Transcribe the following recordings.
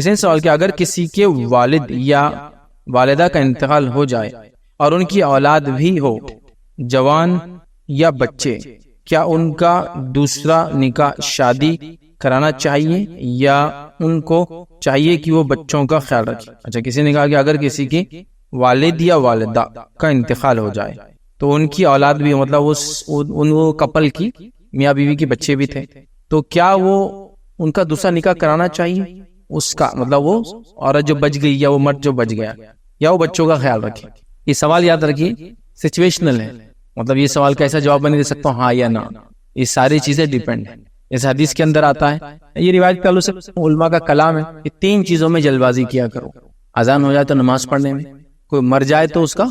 اس نے سوال کیا اگر کسی کے والد یا والدہ کا انتقال ہو جائے اور ان کی اولاد بھی ہو، جوان یا بچے، کیا ان کا دوسرا نکاح شادی کرانا چاہیے یا ان کو چاہیے کہ وہ بچوں کا خیال رکھے؟ اچھا، کسی نے کہا کہ اگر کسی کی والد یا والدہ کا انتقال ہو جائے تو ان کی اولاد بھی، مطلب وہ کپل کی میاں بیوی کے بچے بھی تھے، تو کیا وہ ان کا دوسرا نکاح کرانا چاہیے؟ اس کا مطلب وہ عورت جو بچ گئی یا وہ مرد جو بچ گیا، یا وہ بچوں کا خیال رکھے؟ یہ سوال یاد رکھیے سچویشنل ہے، مطلب یہ سوال کا ایسا جواب میں نہیں دے سکتا ہوں ہاں یا نہ، یہ ساری چیزیں ڈیپینڈ ہیں۔ اس حدیث کے اندر آتا ہے، یہ روایت تعلق سے علماء کا کلام ہے کہ 3 چیزوں میں جلد بازی کیا کرو: اذان ہو جائے تو نماز پڑھنے میں، کوئی مر جائے تو اس کا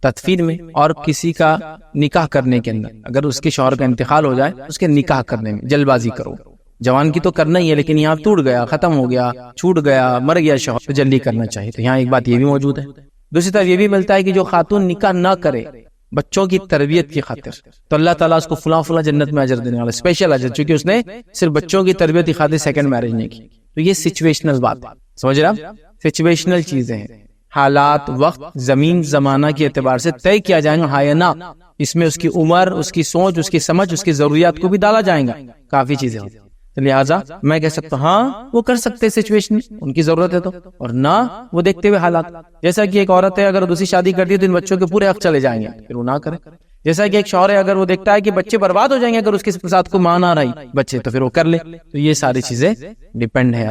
تدفین میں، اور کسی کا نکاح کرنے کے اندر، اگر اس کے شوہر کا انتقال ہو جائے اس کے نکاح کرنے میں جلد بازی کرو۔ جوان کی تو کرنا ہی ہے، لیکن یہاں ٹوٹ گیا، ختم ہو گیا، چھوٹ گیا، مر گیا شوہر، تو جلدی کرنا چاہیے۔ تو یہاں ایک بات یہ بھی موجود ہے۔ دوسری طرف یہ بھی ملتا ہے کہ جو خاتون نکاح نہ کرے بچوں کی تربیت کی خاطر، تو اللہ تعالیٰ اس کو فلاں جنت میں اجر دینے والا، اسپیشل اجر، چونکہ اس نے صرف بچوں کی تربیت کی خاطر سیکنڈ میرج نہیں کی۔ تو یہ سچویشنل بات ہے، سمجھ رہے آپ؟ سچویشنل چیزیں ہیں، حالات، وقت، زمین، زمانہ کے اعتبار سے طے کیا جائیں گا ہاں یا نہ۔ اس میں اس کی عمر، اس کی سوچ، اس کی سمجھ، اس کی ضروریات کو بھی ڈالا جائے گا، کافی چیزیں ہوتی ہیں۔ لہٰذا میں کہہ سکتا ہوں ہاں وہ کر سکتے سچویشن، ان کی ضرورت ہے تو، اور نہ وہ دیکھتے ہوئے حالات۔ جیسا کہ ایک عورت ہے اگر دوسری شادی کرتی ہے تو ان بچوں کے پورے حق چلے جائیں گے، پھر وہ نہ کرے۔ جیسا کہ ایک شوہر ہے اگر وہ دیکھتا ہے کہ بچے برباد ہو جائیں گے اگر اس کے ساتھ کو ماں نہ رہی بچے، تو پھر وہ کر لے۔ تو یہ ساری چیزیں ڈیپینڈ ہے،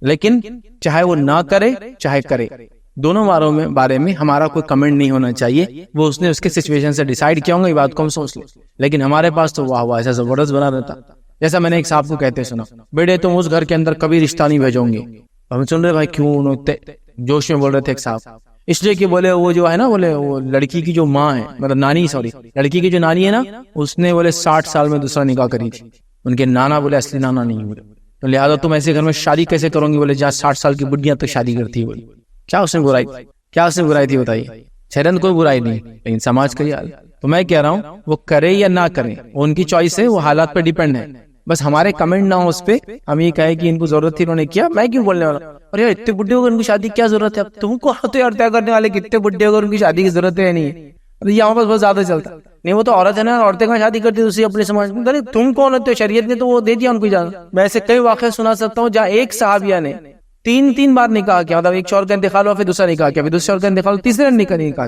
لیکن چاہے وہ نہ کرے چاہے کرے، دونوں بارے میں ہمارا کوئی کمنٹ نہیں ہونا چاہیے۔ وہ اس نے اس کے سچویشن سے ڈیسائیڈ کیا ہوگا، یہ بات کو ہم سوچ لیں، لیکن ہمارے پاس تو واہ ایسا زبردست بنا رہتا۔ جیسا میں نے ایک صاحب کو کہتے سنا، بیٹے تم اس گھر کے اندر کبھی رشتہ نہیں بھیجو گے۔ ہم سن رہے بھائی کیوں؟ انہوں جوش میں بول رہے تھے ایک صاحب، اس لیے کہ بولے وہ جو ہے نا، بولے وہ لڑکی کی جو ماں ہے، مطلب نانی، لڑکی کی جو نانی ہے نا، اس نے بولے 60 سال میں دوسرا نکاح کری تھی۔ ان کے نانا بولے اصلی نانا نہیں بولے، تو لہٰذا تم ایسے گھر میں شادی کیسے کرو گی؟ بولے جہاں 60 سال کی بڈیاں تک شادی کرتی ہے۔ بولے کیا اس نے برائی تھی بتائیے؟ شرن کوئی برائی نہیں، لیکن سماج کا یہ حال۔ تو میں کہہ رہا ہوں وہ کرے یا نہ کرے وہ ان کی چوائس ہے، وہ حالات پہ ڈیپینڈ ہے۔ بس ہمارے کمنٹ نہ ہو اس پہ، ہم یہ کہیں کہ ان کو ضرورت تھی انہوں نے کیا، میں کیوں بولنے والا؟ اور یار اتنے بڈھے ہو گئے ان کی شادی کیا ضرورت ہے؟ اب تم کو ہوتے اور طے کرنے والے کتنے بڈھے ہو گئے ان کی شادی کی ضرورت ہے نہیں ہے؟ یہاں پر بہت زیادہ چلتا نہیں، وہ تو عورت ہے نا، عورتیں کا شادی کرتی ہے اپنے سماج میں، تم کون ہوتے ہو؟ شریعت نے تو وہ دے دیا ان کو اجازت۔ میں ایسے کئی واقعے سنا سکتا ہوں جہاں ایک صحابیہ نے 3 بار نکاح کیا، مطلب ایک شوہر کا انتقال ہوا پھر دوسرا نکاح کیا، پھر دوسرے شوہر کا انتقال ہوا تیسرا نکاح۔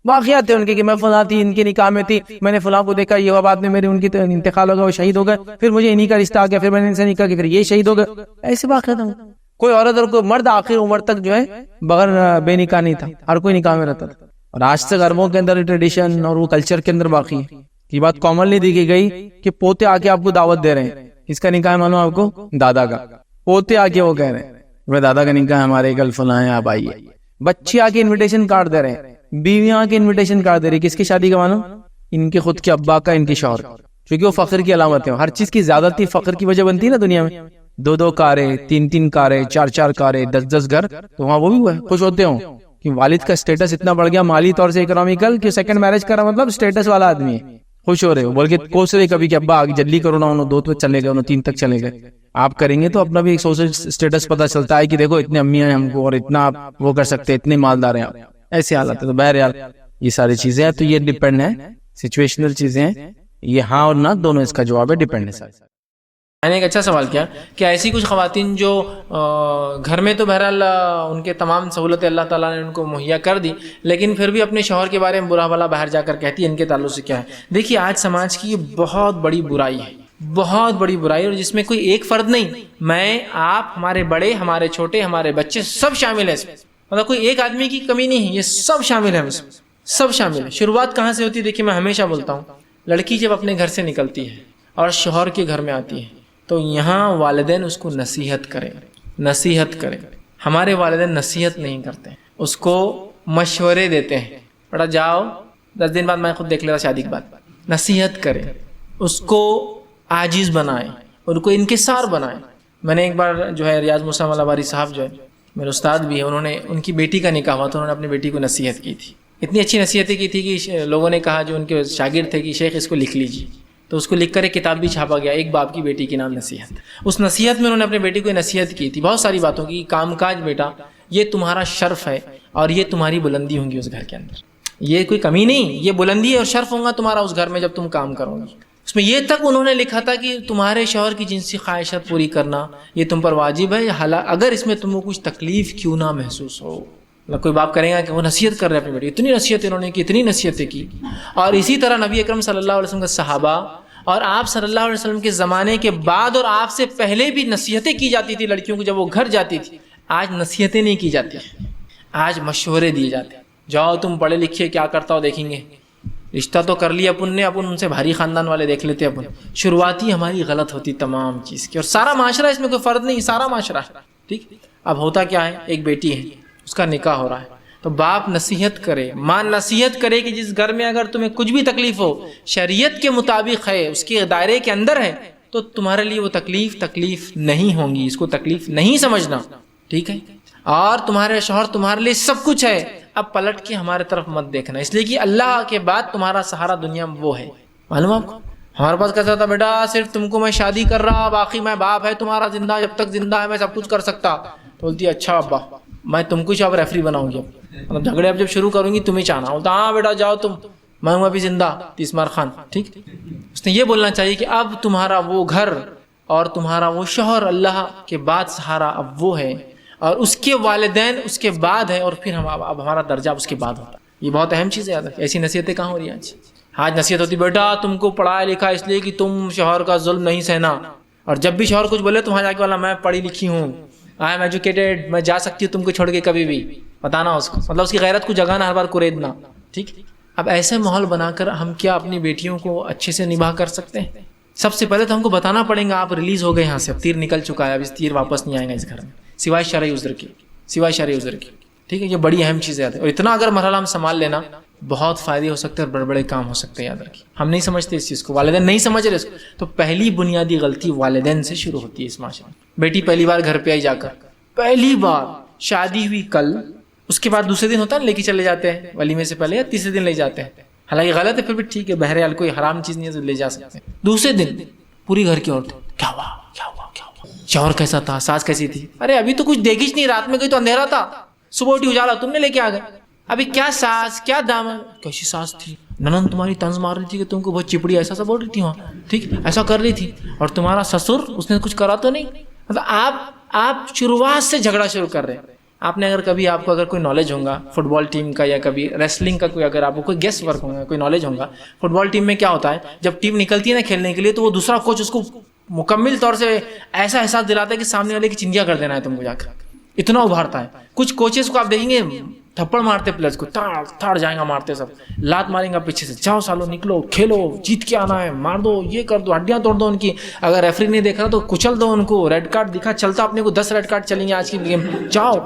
واقعات تھے ان کے کہ میں فلاں تھی، ان کے نکاح میں تھی، میں نے فلاں کو دیکھا، یہ بعد میں میرے ان کی انتقال ہو گیا، وہ شہید ہو گئے، پھر مجھے انہی کا رشتہ آ گیا، پھر میں نے ان سے نکاح کیا، پھر یہ شہید ہو گئے۔ ایسے واقعات ہیں۔ کوئی عورت اور کوئی مرد آخر عمر تک جو ہے بغیر بے نکاح نہیں تھا، ہر کوئی نکاح میں رہتا تھا۔ اور آج تک عربوں کے اندر ٹریڈیشن اور وہ کلچر کے اندر باقی ہے۔ یہ بات کامنلی دیکھی گئی کہ پوتے آ کے آپ کو دعوت دے رہے ہیں، اس کا نکاح معلوم آپ کو دادا کا، پوتے آ کے وہ کہہ رہے ہیں میں دادا کا نکاح ہمارے کل فلاں ہے، آپ آئیے۔ بچے آ کے انویٹیشن کارڈ دے رہے ہیں، بیویاں آ کے انویٹیشن کارڈ دے رہی، کس کی شادی کا معلوم؟ ان کے خود کے ابا کا، ان کے شوہر کا، کیونکہ وہ فخر کی علامت ہے۔ ہر چیز کی زیادتی فخر کی وجہ بنتی ہے نا دنیا میں، 2 کاریں، 3 کاریں، 4 کاریں، 10 گھر، تو وہاں وہ بھی خوش ہوتے ہوں کہ والد کا سٹیٹس اتنا بڑھ گیا مالی طور سے، اکنامیکل، کہ سیکنڈ میرج کرا مطلب سٹیٹس والا آدمی ہے، خوش ہو رہے ہو، بلکہ کوس رہے کبھی کہ ابا آگے جلدی کرو نا، انہوں 2 تک چلے گئے، انہوں 3 تک چلے گئے۔ آپ کریں گے تو اپنا بھی ایک سوشل سٹیٹس پتا چلتا ہے کہ دیکھو اتنے امی ہیں ہم کو، اور اتنا آپ وہ کر سکتے ہیں، اتنے مالدار ہیں آپ، ایسے حالات ہے۔ تو بہرحال یہ ساری چیزیں ہیں، تو یہ ڈیپینڈ ہے، سچویشنل چیزیں ہیں، یہ ہاں اور نہ دونوں اس کا جواب ہے، ڈیپینڈ ہے۔ میں نے ایک اچھا سوال کیا کہ ایسی کچھ خواتین جو گھر میں تو بہرحال ان کے تمام سہولتیں اللہ تعالیٰ نے ان کو مہیا کر دی، لیکن پھر بھی اپنے شوہر کے بارے میں برا بھلا باہر جا کر کہتی ہے، ان کے تعلق سے کیا ہے؟ دیکھیے آج سماج کی یہ بہت بڑی برائی ہے، بہت بڑی برائی، اور جس میں کوئی ایک فرد نہیں، میں، آپ، ہمارے بڑے، ہمارے چھوٹے، ہمارے بچے، سب شامل ہیں اس میں، مطلب کوئی ایک آدمی کی کمی نہیں ہے، یہ سب شامل ہیں، سب شامل ہیں۔ شروعات کہاں سے ہوتی ہے؟ دیکھیے میں ہمیشہ بولتا ہوں، لڑکی جب اپنے گھر سے نکلتی ہے اور شوہر کے گھر میں آتی ہے تو یہاں والدین اس کو نصیحت کریں۔ ہمارے والدین نصیحت نہیں کرتے، اس کو مشورے دیتے ہیں، بیٹا جاؤ 10 دن بعد میں خود دیکھ لیتا شادی کے بعد۔ نصیحت کریں، اس کو عاجز بنائیں، ان کو انکسار بنائیں۔ میں نے ایک بار جو ہے ریاض موسیٰ ملاباری صاحب جو ہے میرے استاد بھی ہیں، انہوں نے ان کی بیٹی کا نکاح ہوا تو انہوں نے اپنی بیٹی کو نصیحت کی تھی، اتنی اچھی نصیحتیں کی تھی کہ لوگوں نے کہا جو ان کے شاگرد تھے کہ شیخ اس کو لکھ لیجیے، تو اس کو لکھ کر ایک کتاب بھی چھاپا گیا، ایک باپ کی بیٹی کے نام نصیحت. اس نصیحت میں انہوں نے اپنے بیٹی کو نصیحت کی تھی بہت ساری باتوں کی. کام کاج بیٹا یہ تمہارا شرف ہے اور یہ تمہاری بلندی ہوں گی اس گھر کے اندر، یہ کوئی کمی نہیں، یہ بلندی اور شرف ہوگا تمہارا اس گھر میں جب تم کام کرو گی. اس میں یہ تک انہوں نے لکھا تھا کہ تمہارے شوہر کی جنسی خواہشات پوری کرنا یہ تم پر واجب ہے، اگر اس میں تم کو کچھ تکلیف کیوں نہ محسوس ہو. کوئی باپ کرے گا کہ وہ نصیحت کر رہے اپنی بیٹی، اتنی نصیحت انہوں نے کی، اتنی نصیحتیں کی. اور اسی طرح نبی اکرم صلی اللہ علیہ وسلم کے صحابہ اور آپ صلی اللہ علیہ وسلم کے زمانے کے بعد اور آپ سے پہلے بھی نصیحتیں کی جاتی تھی لڑکیوں کو جب وہ گھر جاتی تھی. آج نصیحتیں نہیں کی جاتی، آج مشورے دیے جاتے ہیں. جاؤ تم پڑھے لکھے کیا کرتا ہو دیکھیں گے، رشتہ تو کر لیا اپن نے، اپن ان سے بھاری خاندان والے دیکھ لیتے اپن. شروعاتی ہماری غلط ہوتی تمام چیز کی، اور سارا معاشرہ اس میں کوئی فرد نہیں، سارا معاشرہ ہے. ٹھیک. اب ہوتا کیا ہے، ایک بیٹی ہے اس کا نکاح ہو رہا ہے تو باپ نصیحت کرے، ماں نصیحت کرے کہ جس گھر میں اگر تمہیں کچھ بھی تکلیف ہو شریعت کے مطابق ہے، اس کے دائرے کے اندر ہے، تو تمہارے لیے وہ تکلیف نہیں ہوں گی، اس کو تکلیف نہیں سمجھنا. ٹھیک ہے. اور تمہارے شوہر تمہارے لیے سب کچھ ہے، اب پلٹ کے ہمارے طرف مت دیکھنا، اس لیے کہ اللہ کے بعد تمہارا سہارا دنیا میں وہ ہے. معلوم آپ کو ہمارے پاس کہتا تھا بیٹا صرف تم کو میں شادی کر رہا، باقی میں باپ ہے تمہارا زندہ، جب تک زندہ ہے میں سب کچھ کر سکتا. تو بولتی اچھا ابا میں تم کو اب ریفری بناؤں گی، مطلب جھگڑے اب جب شروع کروں گی تمہیں چاہنا. بولتا ہاں بیٹا جاؤ تم، میں ہوں ابھی زندہ 30 مار خان. ٹھیک. اس نے یہ بولنا چاہیے کہ اب تمہارا وہ گھر اور تمہارا وہ شوہر اللہ کے بعد سہارا اب وہ ہے، اور اس کے والدین اس کے بعد ہے، اور پھر اب ہمارا درجہ اس کے بعد ہوتا ہے. یہ بہت اہم چیز ہے. ایسی نصیحتیں کہاں ہو رہی ہیں آج؟ آج نصیحت ہوتی بیٹا تم کو پڑھایا لکھا اس لیے کہ تم شوہر کا ظلم نہیں سہنا، اور جب بھی شوہر کچھ بولے تو وہاں جا کے والا میں پڑھی لکھی ہوں، آئی ایم ایجوکیٹڈ، میں جا سکتی ہوں تم کو چھوڑ کے کبھی بھی. بتانا اس کو، مطلب اس کی غیرت کو جگانا، ہر بار کوریدنا. ٹھیک. اب ایسے ماحول بنا کر ہم کیا اپنی بیٹیوں کو اچھے سے نباہ کر سکتے ہیں؟ سب سے پہلے تو ہم کو بتانا پڑے گا آپ ریلیز ہو گئے یہاں سے، اب تیر نکل چکا ہے، اب اس تیر واپس نہیں آئے گا اس گھر میں سوائے شرعی عذر کی، سوائے شرعی عذر کی. ٹھیک ہے. یہ بڑی اہم چیزیں آتی ہیں، اور اتنا اگر مرحلہ ہم سنبھال لینا بہت فائدے ہو سکتے ہیں اور بڑے بڑے کام ہو سکتے ہیں. یاد رکھیے ہم نہیں سمجھتے اس چیز کو، والدین نہیں سمجھ رہے اس کو. تو پہلی بنیادی غلطی والدین سے شروع ہوتی ہے اس معاشرے میں. بیٹی پہلی بار گھر پہ آئی جا کر، پہلی بار شادی ہوئی کل، اس کے بعد دوسرے دن ہوتا ہے لے کے چلے جاتے ہیں ولیمے سے پہلے، یا تیسرے دن لے جاتے ہیں. حالانکہ غلط ہے پھر بھی ٹھیک ہے، بہرحال کوئی حرام چیز نہیں ہے لے جا سکتے ہیں. دوسرے دن پوری گھر کی عورتیں کیا ہوا کیا ہوا کیا ہوا، شوہر کیسا تھا، ساس کیسی تھی، ارے ابھی تو کچھ دیکھی نہیں، رات میں گئی تو اندھیرا تھا، صبح اٹھی اجالا تم نے لے کے آ گئے، ابھی کیا ساس کیا دامن، کیسی ساس تھی، ننند تمہاری طنز مار رہی تھی کہ تم کو بہت چپڑی ایسا سا بول رہی تھی وہاں، ٹھیک ایسا کر رہی تھی، اور تمہارا سسر اس نے کچھ کرا تو نہیں. مطلب آپ شروعات سے جھگڑا شروع کر رہے ہیں. آپ نے اگر کبھی آپ کو اگر کوئی نالج ہوگا فٹ بال ٹیم کا، یا کبھی ریسلنگ کا کوئی اگر آپ کو کوئی گیس ورک ہوگا، کوئی نالج ہوگا، فٹ بال ٹیم میں کیا ہوتا ہے جب ٹیم نکلتی ہے نا کھیلنے کے لیے، تو وہ دوسرا کوچ اس کو مکمل طور سے ایسا احساس دلاتا ہے کہ سامنے والے کی چنجیا کر دینا ہے تم کو جا کر، اتنا ابھارتا ہے. کچھ کوچز کو آپ دیکھیں گے تھپڑ مارتے پلیئرس کو، تھاڑ جائیں گا مارتے، سب لات ماریں گا پیچھے سے، جاؤ سالو نکلو کھیلو جیت کے آنا ہے، مار دو یہ کر دو، ہڈیاں توڑ دو ان کی، اگر ریفری نہیں دیکھ رہا تو کچل دو ان کو، ریڈ کارڈ دکھا چلتا اپنے کو 10 ریڈ کارڈ چلیں گے آج کی گیم، جاؤ.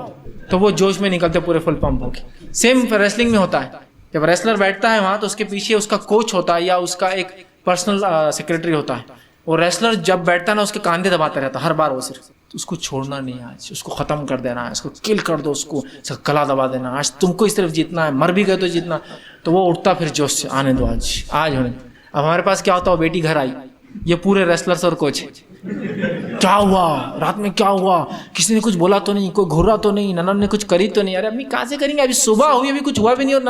تو وہ جوش میں نکلتے پورے فل پمپ ہو کے. سیم ریسلنگ میں ہوتا ہے، جب ریسلر بیٹھتا ہے وہاں تو اس کے پیچھے اس کا کوچ ہوتا ہے یا اس کا ایک پرسنل سیکرٹری ہوتا ہے. اور ریسلر جب بیٹھتا ہے نا اس کے کاندھے دباتا رہتا ہر بار، وہ صرف اس کو چھوڑنا نہیں ہے، آج اس کو ختم کر دینا ہے، اس کو کل کر دو، اس کو گلا دبا دینا، آج تم کو اس طرف جیتنا ہے، مر بھی گئے تو جیتنا. تو وہ اٹھتا پھر جوش سے، آنے دو آج ہونے. اب ہمارے پاس کیا ہوتا ہے، بیٹی گھر آئی، یہ پورے ریسلرس اور کوچ، کیا ہوا رات میں، کیا ہوا، کسی نے کچھ بولا تو نہیں، کوئی گھورا تو نہیں، ننن نے کچھ کری تو نہیں، ارے امی کہاں سے کریں گے، ابھی صبح ہوئی ابھی کچھ ہوا بھی نہیں، اور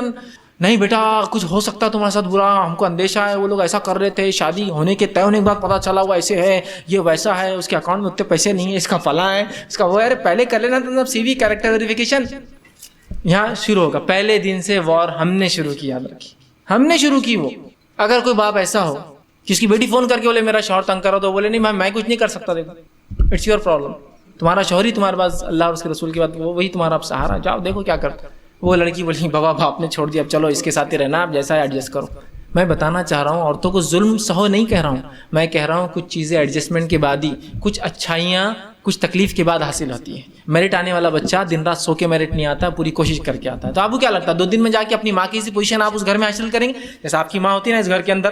نہیں بیٹا کچھ ہو سکتا ہے تمہارے ساتھ برا، ہم کو اندیشہ ہے، وہ لوگ ایسا کر رہے تھے، شادی ہونے کے طے ہونے کے بعد پتا چلا وہ ایسے ہے، یہ ویسا ہے، اس کے اکاؤنٹ میں اتنے پیسے نہیں ہیں، اس کا فلاں ہے، اس کا وہ ہے. پہلے کر لینا تو سی وی کیریکٹر ویریفیکیشن یہاں شروع ہوگا. پہلے دن سے وار ہم نے شروع کی، یاد رکھی ہم نے شروع کی. وہ اگر کوئی باپ ایسا ہو جس کی بیٹی فون کر کے بولے میرا شوہر تنگ کرو، تو بولے نہیں میں کچھ نہیں کر سکتا، دیکھو اٹس یور پرابلم، تمہارا شوہر ہی تمہارے پاس اللہ اور اس کے رسول کی بات وہی تمہارا سہارا، جاؤ دیکھو کیا کرتا. وہ لڑکی بولی بابا باپ نے چھوڑ دیا، اب چلو اس کے ساتھ ہی رہنا، آپ جیسا ہے ایڈجسٹ کرو. میں بتانا چاہ رہا ہوں عورتوں کو ظلم سہو نہیں کہہ رہا ہوں، میں کہہ رہا ہوں کچھ چیزیں ایڈجسٹمنٹ کے بعد ہی، کچھ اچھائیاں کچھ تکلیف کے بعد حاصل ہوتی ہے. میرٹ آنے والا بچہ دن رات سو کے میرٹ نہیں آتا، پوری کوشش کر کے آتا ہے. تو آپ کو کیا لگتا ہے 2 دن میں جا کے اپنی ماں کی سی پوزیشن آپ اس گھر میں حاصل کریں گے؟ جیسے آپ کی ماں ہوتی ہے نا اس گھر کے اندر،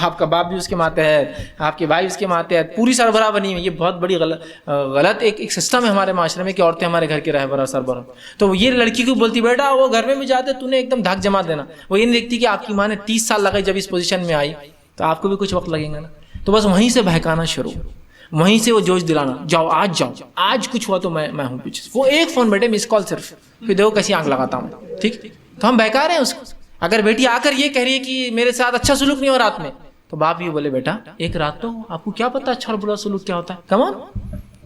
آپ کا باپ بھی اس کے ماتحت، آپ کے بھائی اس کے ماتحت، پوری سربراہ بنی ہوئی. یہ بہت بڑی غلط ایک سسٹم ہے ہمارے معاشرے میں کہ عورتیں ہمارے گھر کے رہبر سربراہ. تو یہ لڑکی کو بولتی بیٹا وہ گھر میں بھی جاتے تو نے ایک دم دھاک جما دینا. وہ یہ نہیں دیکھتی کہ آپ کی ماں نے 30 سال لگے جب اس پوزیشن میں آئی، تو آپ کو بھی کچھ وقت لگے گا نا. تو بس وہیں سے بہکانا شروع, وہیں سے وہ جوش دلانا, جاؤ آج کچھ ہوا تو میں ہوں پیچھے. وہ ایک فون بیٹے مس کال صرف, پھر دیکھو کیسی آنکھ لگاتا ہوں, ٹھیک. تو ہم بہکا رہے ہیں اس کو. اگر بیٹی آ کر یہ کہہ رہی ہے کہ میرے ساتھ اچھا سلوک نہیں ہو رات میں, تو باپ یہ بولے بیٹا ایک رات تو آپ کو کیا پتا اچھا اور برا سلوک کیا ہوتا ہے, کم آن,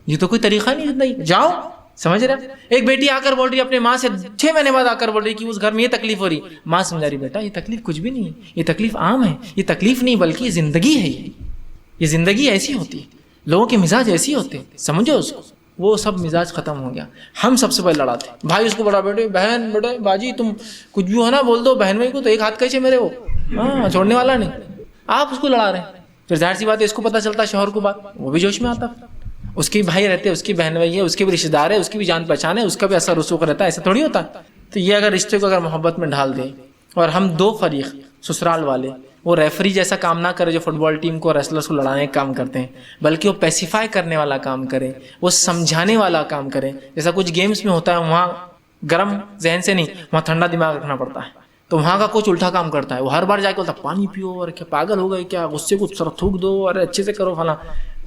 یہ تو کوئی طریقہ نہیں, جاؤ. سمجھ رہے. ایک بیٹی آ کر بول رہی ہے اپنے ماں سے 6 مہینے بعد آ کر بول رہی کہ اس گھر میں یہ تکلیف ہو رہی, ماں سمجھا رہی بیٹا یہ تکلیف کچھ بھی نہیں ہے, یہ تکلیف عام ہے, یہ تکلیف نہیں بلکہ یہ زندگی ہے, یہ زندگی ایسی ہوتی ہے, لوگوں کے مزاج ایسی ہوتے ہیں, سمجھو اس کو. وہ سب مزاج ختم ہو گیا. ہم سب سے پہلے لڑاتے, بھائی اس کو بڑا بیٹے بہن بیٹے باجی تم کچھ بھی ہو نا بول دو بہن بھائی کو, تو ایک ہاتھ کیسے میرے وہ ہاں چھوڑنے والا نہیں. آپ اس کو لڑا رہے ہیں. پھر ظاہر سی بات ہے اس کو پتہ چلتا شوہر کو بات, وہ بھی جوش میں آتا, اس کے بھائی رہتے, اس کی بہن بھائی ہے, اس کے بھی رشتے دار ہے, اس کی بھی جان پہچان ہے, اس کا بھی اثر رسوخ رہتا ہے, ایسا تھوڑی ہوتا. تو یہ اگر رشتے کو اگر محبت میں ڈھال دیں, اور ہم دو فریق سسرال والے وہ ریفری جیسا کام نہ کرے جو فٹ بال ٹیم کو ریسلرز کو لڑانے کا کام کرتے ہیں, بلکہ وہ پیسیفائی کرنے والا کام کرے, وہ سمجھانے والا کام کرے. جیسا کچھ گیمز میں ہوتا ہے وہاں گرم ذہن سے نہیں, وہاں ٹھنڈا دماغ رکھنا پڑتا ہے. تو وہاں کا کوچ الٹا کام کرتا ہے, وہ ہر بار جا کے بولتا ہے پانی پیو, اور کیا پاگل ہو گئے کیا, غصے کو سر تھوک دو, ارے اچھے سے کرو فلاں.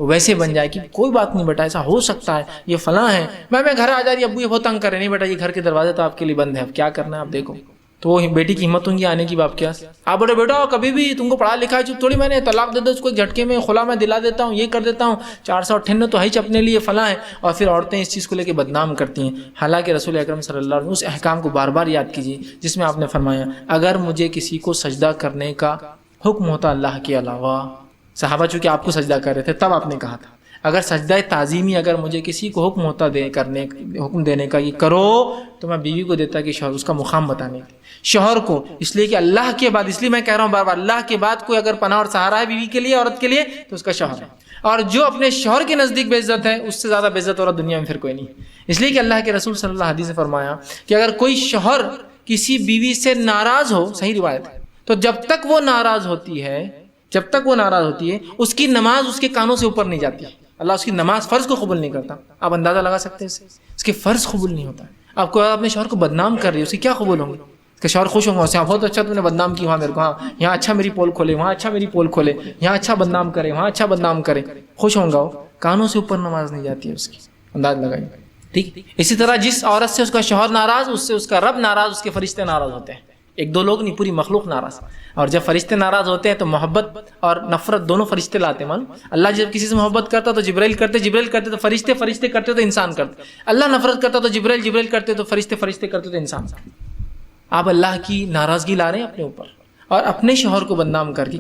ویسے بن جائے کہ کوئی بات نہیں بیٹا ایسا ہو سکتا ہے, یہ فلاں ہے. میں گھر آ جا رہی ابو یہ بہت تنگ کر رہے, نہیں بیٹا یہ گھر کے دروازے تو آپ کے لیے بند ہے, اب کیا کرنا ہے آپ دیکھو. تو وہ بیٹی کی ہمت ہوگی آنے کی باپ کے پاس, آپ بولے بیٹا کبھی بھی تم کو پڑھا لکھا ہے تھوڑی, میں نے طلاق دے دو اس کو ایک جھٹکے میں, خلا میں دلا دیتا ہوں, یہ کر دیتا ہوں, 458 تو ہے ہی اپنے لیے فلاں ہے. اور پھر عورتیں اس چیز کو لے کے بدنام کرتی ہیں. حالانکہ رسول اکرم صلی اللہ علیہ وسلم اس احکام کو بار بار یاد کیجیے جس میں آپ نے فرمایا اگر مجھے کسی کو سجدہ کرنے کا حکم ہوتا اللہ کے علاوہ, صحابہ چونکہ آپ کو سجدہ کر رہے تھے تب آپ نے کہا تھا, اگر سجدہ تعظیمی اگر مجھے کسی کو حکم ہوتا حکم دینے کا یہ کرو, تو میں بیوی کو دیتا کہ شوہر اس کا مقام بتانے کے شوہر کو, اس لیے کہ اللہ کے بعد, اس لیے میں کہہ رہا ہوں بار بار, اللہ کے بعد کوئی اگر پناہ اور سہارا ہے بیوی کے لیے عورت کے لیے تو اس کا شوہر ہے. اور جو اپنے شوہر کے نزدیک بے عزت ہے اس سے زیادہ بے عزت عورت دنیا میں پھر کوئی نہیں. اس لیے کہ اللہ کے رسول صلی اللہ علیہ وسلم نے فرمایا کہ اگر کوئی شوہر کسی بیوی سے ناراض ہو, صحیح روایت ہے, تو جب تک وہ ناراض ہوتی ہے اس کی نماز اس کے کانوں سے اوپر نہیں جاتی. اللہ اس کی نماز فرض کو قبول نہیں کرتا. آپ اندازہ لگا سکتے ہیں اس کے فرض قبول نہیں ہوتا. آپ کو اپنے شوہر کو بدنام کر رہی ہے, اس کی کیا قبول ہوں گے؟ اس کے شوہر خوش ہوں گے, اسے بہت اچھا تم نے بدنام کی وہاں میرے کو, ہاں یہاں اچھا میری پول کھولے, وہاں اچھا میری پول کھولے, یہاں اچھا بدنام کرے, وہاں اچھا بدنام کرے, خوش ہوں گا. وہ کانوں سے اوپر نماز نہیں جاتی ہے اس کی, انداز لگائیے. ٹھیک. اسی طرح جس عورت سے اس کا شوہر ناراض, اس سے اس کا رب ناراض, اس کے فرشتے ناراض ہوتے ہیں. ایک دو لوگ نہیں, پوری مخلوق ناراض. اور جب فرشتے ناراض ہوتے ہیں تو محبت اور نفرت دونوں فرشتے لاتے ہیں. اللہ جب کسی سے محبت کرتا تو جبرائیل کرتے تو فرشتے کرتے تو انسان کرتے. اللہ نفرت کرتا تو جبرائیل کرتے تو فرشتے کرتے تو انسان. آپ اللہ کی ناراضگی لا رہے ہیں اپنے اوپر, اور اپنے شوہر کو بدنام کر کے.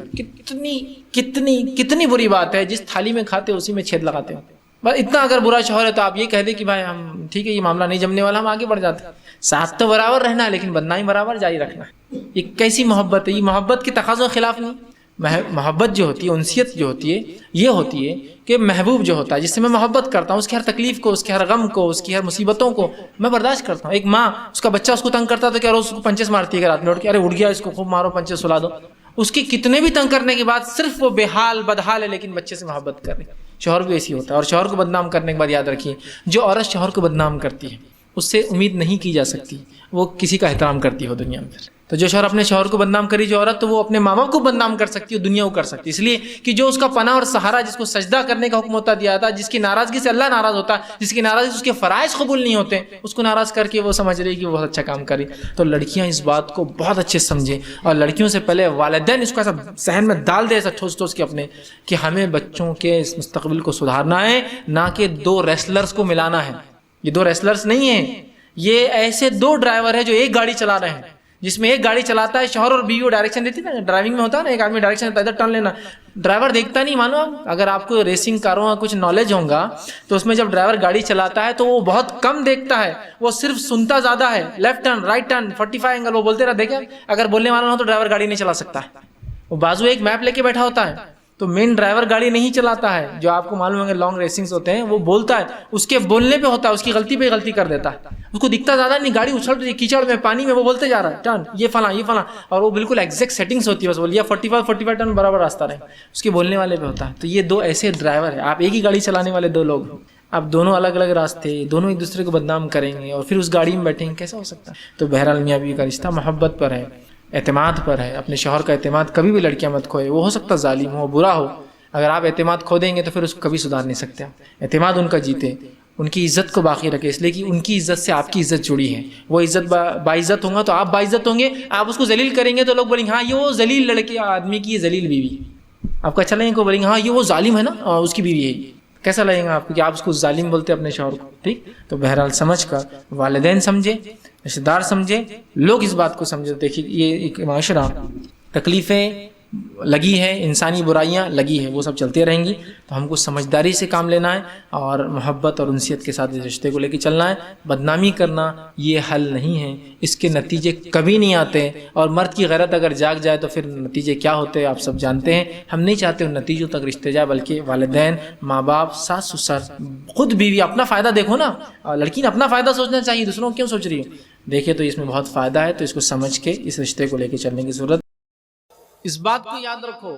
کتنی بری بات ہے, جس تھالی میں کھاتے اسی میں چھید لگاتے ہو. بس اتنا اگر برا شوہر ہے تو آپ یہ کہہ دیں کہ بھائی ہم ٹھیک ہے, یہ معاملہ نہیں جمنے والا, ہم آگے بڑھ جاتے ہیں. ساتھ تو برابر رہنا ہے لیکن بدنامی برابر جاری رکھنا ہے. یہ کیسی محبت ہے؟ یہ محبت کے تقاضوں کے خلاف نہیں. محبت جو ہوتی ہے, انسیت جو ہوتی ہے, یہ ہوتی ہے کہ محبوب جو ہوتا ہے جس سے میں محبت کرتا ہوں, اس کی ہر تکلیف کو, اس کے ہر غم کو, اس کی ہر مصیبتوں کو میں برداشت کرتا ہوں. ایک ماں اس کا بچہ اس کو تنگ کرتا تو کیا روز اس کو پنچس مارتی ہے, رات میں اٹھ کے ارے اٹھ گیا اس کو خوب مارو, پنچس سلا دو. اس کی کتنے بھی تنگ کرنے کے بعد صرف وہ بے حال بدحال ہے لیکن بچے سے محبت کر رہی. شوہر بھی ایسی ہوتا ہے. اور شوہر کو بدنام کرنے کے بعد یاد رکھیے, جو عورت شوہر کو بدنام کرتی ہے اس سے امید نہیں کی جا سکتی وہ کسی کا احترام کرتی ہو دنیا میں. تو جو شوہر اپنے شوہر کو بدنام کری, جو عورت, تو وہ اپنے ماں باپ کو بدنام کر سکتی ہے, دنیا کو کر سکتی ہے. اس لیے کہ جو اس کا پناہ اور سہارا, جس کو سجدہ کرنے کا حکم ہوتا دیا تھا, جس کی ناراضگی سے اللہ ناراض ہوتا ہے, جس کی ناراضگی سے اس کے فرائض قبول نہیں ہوتے, اس کو ناراض کر کے وہ سمجھ رہی کہ وہ بہت اچھا کام کری. تو لڑکیاں اس بات کو بہت اچھے سمجھیں, اور لڑکیوں سے پہلے والدین اس کو ایسا ذہن میں ڈال دے, ایسا ٹھوس کے اپنے, کہ ہمیں بچوں کے اس مستقبل کو سدھارنا ہے, نہ کہ دو ریسلرز کو ملانا ہے. یہ دو ریسلرز نہیں ہیں, یہ ایسے دو ڈرائیور ہیں جو ایک گاڑی چلا رہے ہیں, جس میں ایک گاڑی چلاتا ہے شوہر اور بیوی ڈائریکشن دیتی ہے نا. ڈرائیونگ میں ہوتا ہے نا, ایک آدمی ڈائریکشن دیتا ہے ادھر ٹرن لینا, ڈرائیور دیکھتا نہیں. مانو اگر آپ کو ریسنگ کاروں کا کچھ نالج ہوگا تو اس میں جب ڈرائیور گاڑی چلاتا ہے تو وہ بہت کم دیکھتا ہے, وہ صرف سنتا زیادہ ہے. Left turn, right turn, 45 angle وہ بولتے رہتے. دیکھیں اگر بولنے والا نہ ہو تو ڈرائیور گاڑی نہیں چلا سکتا ہے. وہ بازو ایک میپ لے کے بیٹھا ہوتا ہے, تو مین ڈرائیور گاڑی نہیں چلاتا ہے. جو آپ کو معلوم ہے کہ لانگ ریسنگز ہوتے ہیں وہ بولتا ہے, اس کے بولنے پہ ہوتا ہے, اس کی غلطی پہ غلطی کر دیتا ہے. اس کو دکھتا زیادہ نہیں, گاڑی اچھل رہی ہے کیچڑ میں, پانی میں, وہ بولتے جا رہا ہے ٹرن, یہ فلاں, اور وہ بالکل ایگزیکٹ سیٹنگز ہوتی ہے. بس بولیا 45 ٹرن برابر راستہ رہے, اس کے بولنے والے پہ ہوتا ہے. تو یہ دو ایسے ڈرائیور ہیں, آپ ایک ہی گاڑی چلانے والے دو لوگ, آپ دونوں الگ الگ راستے, دونوں ایک دوسرے کو بدنام کریں گے اور پھر اس گاڑی میں بیٹھیں گے, کیسا ہو سکتا ہے؟ تو بہرحال میاں بیوی کا رشتہ محبت پر ہے, اعتماد پر ہے. اپنے شوہر کا اعتماد کبھی بھی لڑکیاں مت کھوئے. وہ ہو سکتا ظالم ہو, برا ہو, اگر آپ اعتماد کھو دیں گے تو پھر اس کو کبھی سدھار نہیں سکتے. اعتماد ان کا جیتے, ان کی عزت کو باقی رکھے, اس لیے کہ ان کی عزت سے آپ کی عزت جڑی ہے. وہ عزت باعزت ہوں گا تو آپ باعزت ہوں گے. آپ اس کو ذلیل کریں گے تو لوگ بولیں گے ہاں یہ وہ ذلیل لڑکی آدمی کی ذلیل بیوی. آپ کو اچھا لگے گا, بولیں گے ہاں یہ وہ ظالم ہے نا اس کی بیوی ہے. کیسا لگے گا آپ کو کہ آپ اس کو ظالم بولتے اپنے شوہر کو؟ ٹھیک. تو بہرحال سمجھ کر, والدین سمجھے, رشتے دار سمجھے, لوگ اس بات کو سمجھے. دیکھیے یہ ایک معاشرہ, تکلیفیں لگی ہے, انسانی برائیاں لگی ہے, وہ سب چلتے رہیں گی. تو ہم کو سمجھداری سے کام لینا ہے اور محبت اور انسیت کے ساتھ اس رشتے کو لے کے چلنا ہے. بدنامی کرنا یہ حل نہیں ہے, اس کے نتیجے کبھی نہیں آتے. اور مرد کی غیرت اگر جاگ جائے تو پھر نتیجے کیا ہوتے ہیں آپ سب جانتے ہیں. ہم نہیں چاہتے ان نتیجوں تک رشتے جائے, بلکہ والدین, ماں باپ, ساس سسر, خود بیوی, اپنا فائدہ دیکھو نا. لڑکی نے اپنا فائدہ سوچنا چاہیے, دوسروں کیوں سوچ رہی ہو؟ دیکھے تو اس میں بہت فائدہ ہے. تو اس کو سمجھ کے اس رشتے کو لے کے چلنے کی ضرورت. اس بات کو یاد رکھو,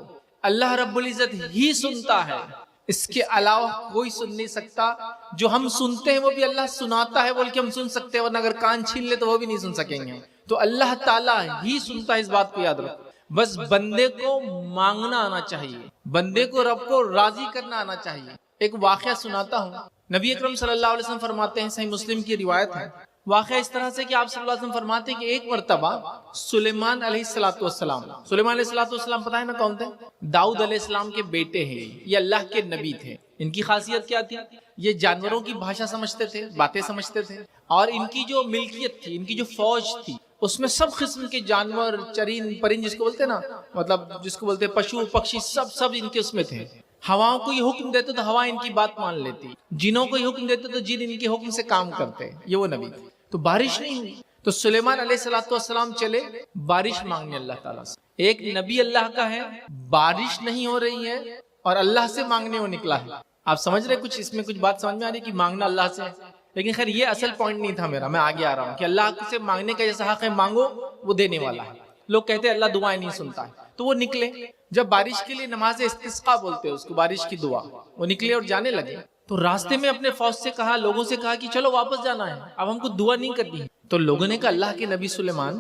اللہ رب العزت ہی سنتا ہے, اس کے علاوہ کوئی سن نہیں سکتا. جو ہم سنتے ہیں وہ بھی اللہ سناتا ہے بول کے ہم سن سکتے ہیں, ورنہ اگر کان چھین لے تو وہ بھی نہیں سن سکیں گے. تو اللہ تعالیٰ ہی سنتا ہے, اس بات کو یاد رکھو. بس بندے کو مانگنا آنا چاہیے, بندے کو رب کو راضی کرنا آنا چاہیے. ایک واقعہ سناتا ہوں. نبی اکرم صلی اللہ علیہ وسلم فرماتے ہیں, صحیح مسلم کی روایت ہے, واقعہ اس طرح سے کہ آپ صلی اللہ علیہ وسلم فرماتے ہیں کہ ایک مرتبہ سلیمان علیہ السلام, سلیمان علیہ السلام پتہ ہے نا کون تھے؟ داؤد علیہ السلام کے بیٹے ہیں. یہ اللہ کے نبی تھے. ان کی خاصیت کیا تھی؟ یہ جانوروں کی بھاشا سمجھتے تھے, باتیں سمجھتے تھے, اور ان کی جو ملکیت تھی, ان کی جو فوج تھی, اس میں سب قسم کے جانور, چرین پرند جس کو بولتے نا, مطلب جس کو بولتے پشو پکشی, سب ان کے اس میں تھے. ہواؤں کو یہ حکم دیتے تو ہوا ان کی بات مان لیتی, جنوں کو یہ حکم دیتے تو جن ان کے حکم سے کام کرتے. یہ وہ نبی تھے. تو بارش نہیں ہوئی تو سلیمان علیہ السلام چلے بارش مانگنے اللہ تعالیٰ سے. ایک نبی اللہ کا ہے, بارش نہیں ہو رہی ہے, اور اللہ سے مانگنے وہ نکلا ہے. آپ سمجھ رہے کچھ اس میں کچھ بات سمجھ میں آ رہی کہ مانگنا اللہ سے ہے. لیکن خیر یہ اصل پوائنٹ نہیں تھا میرا, میں آگے آ رہا ہوں کہ اللہ سے مانگنے کا جیسا حق ہے, مانگو وہ دینے والا ہے. لوگ کہتے ہیں اللہ دعائیں نہیں سنتا ہے. تو وہ نکلے, جب بارش کے لیے نماز استسقاء بولتے ہیں اس کو, بارش کی دعا, وہ نکلے اور جانے لگے. تو راستے میں اپنے فوج سے کہا, لوگوں سے کہا کہ چلو واپس جانا ہے, اب ہم کو دعا نہیں کرنی ہے. تو لوگوں نے کہا اللہ کے نبی سلیمان,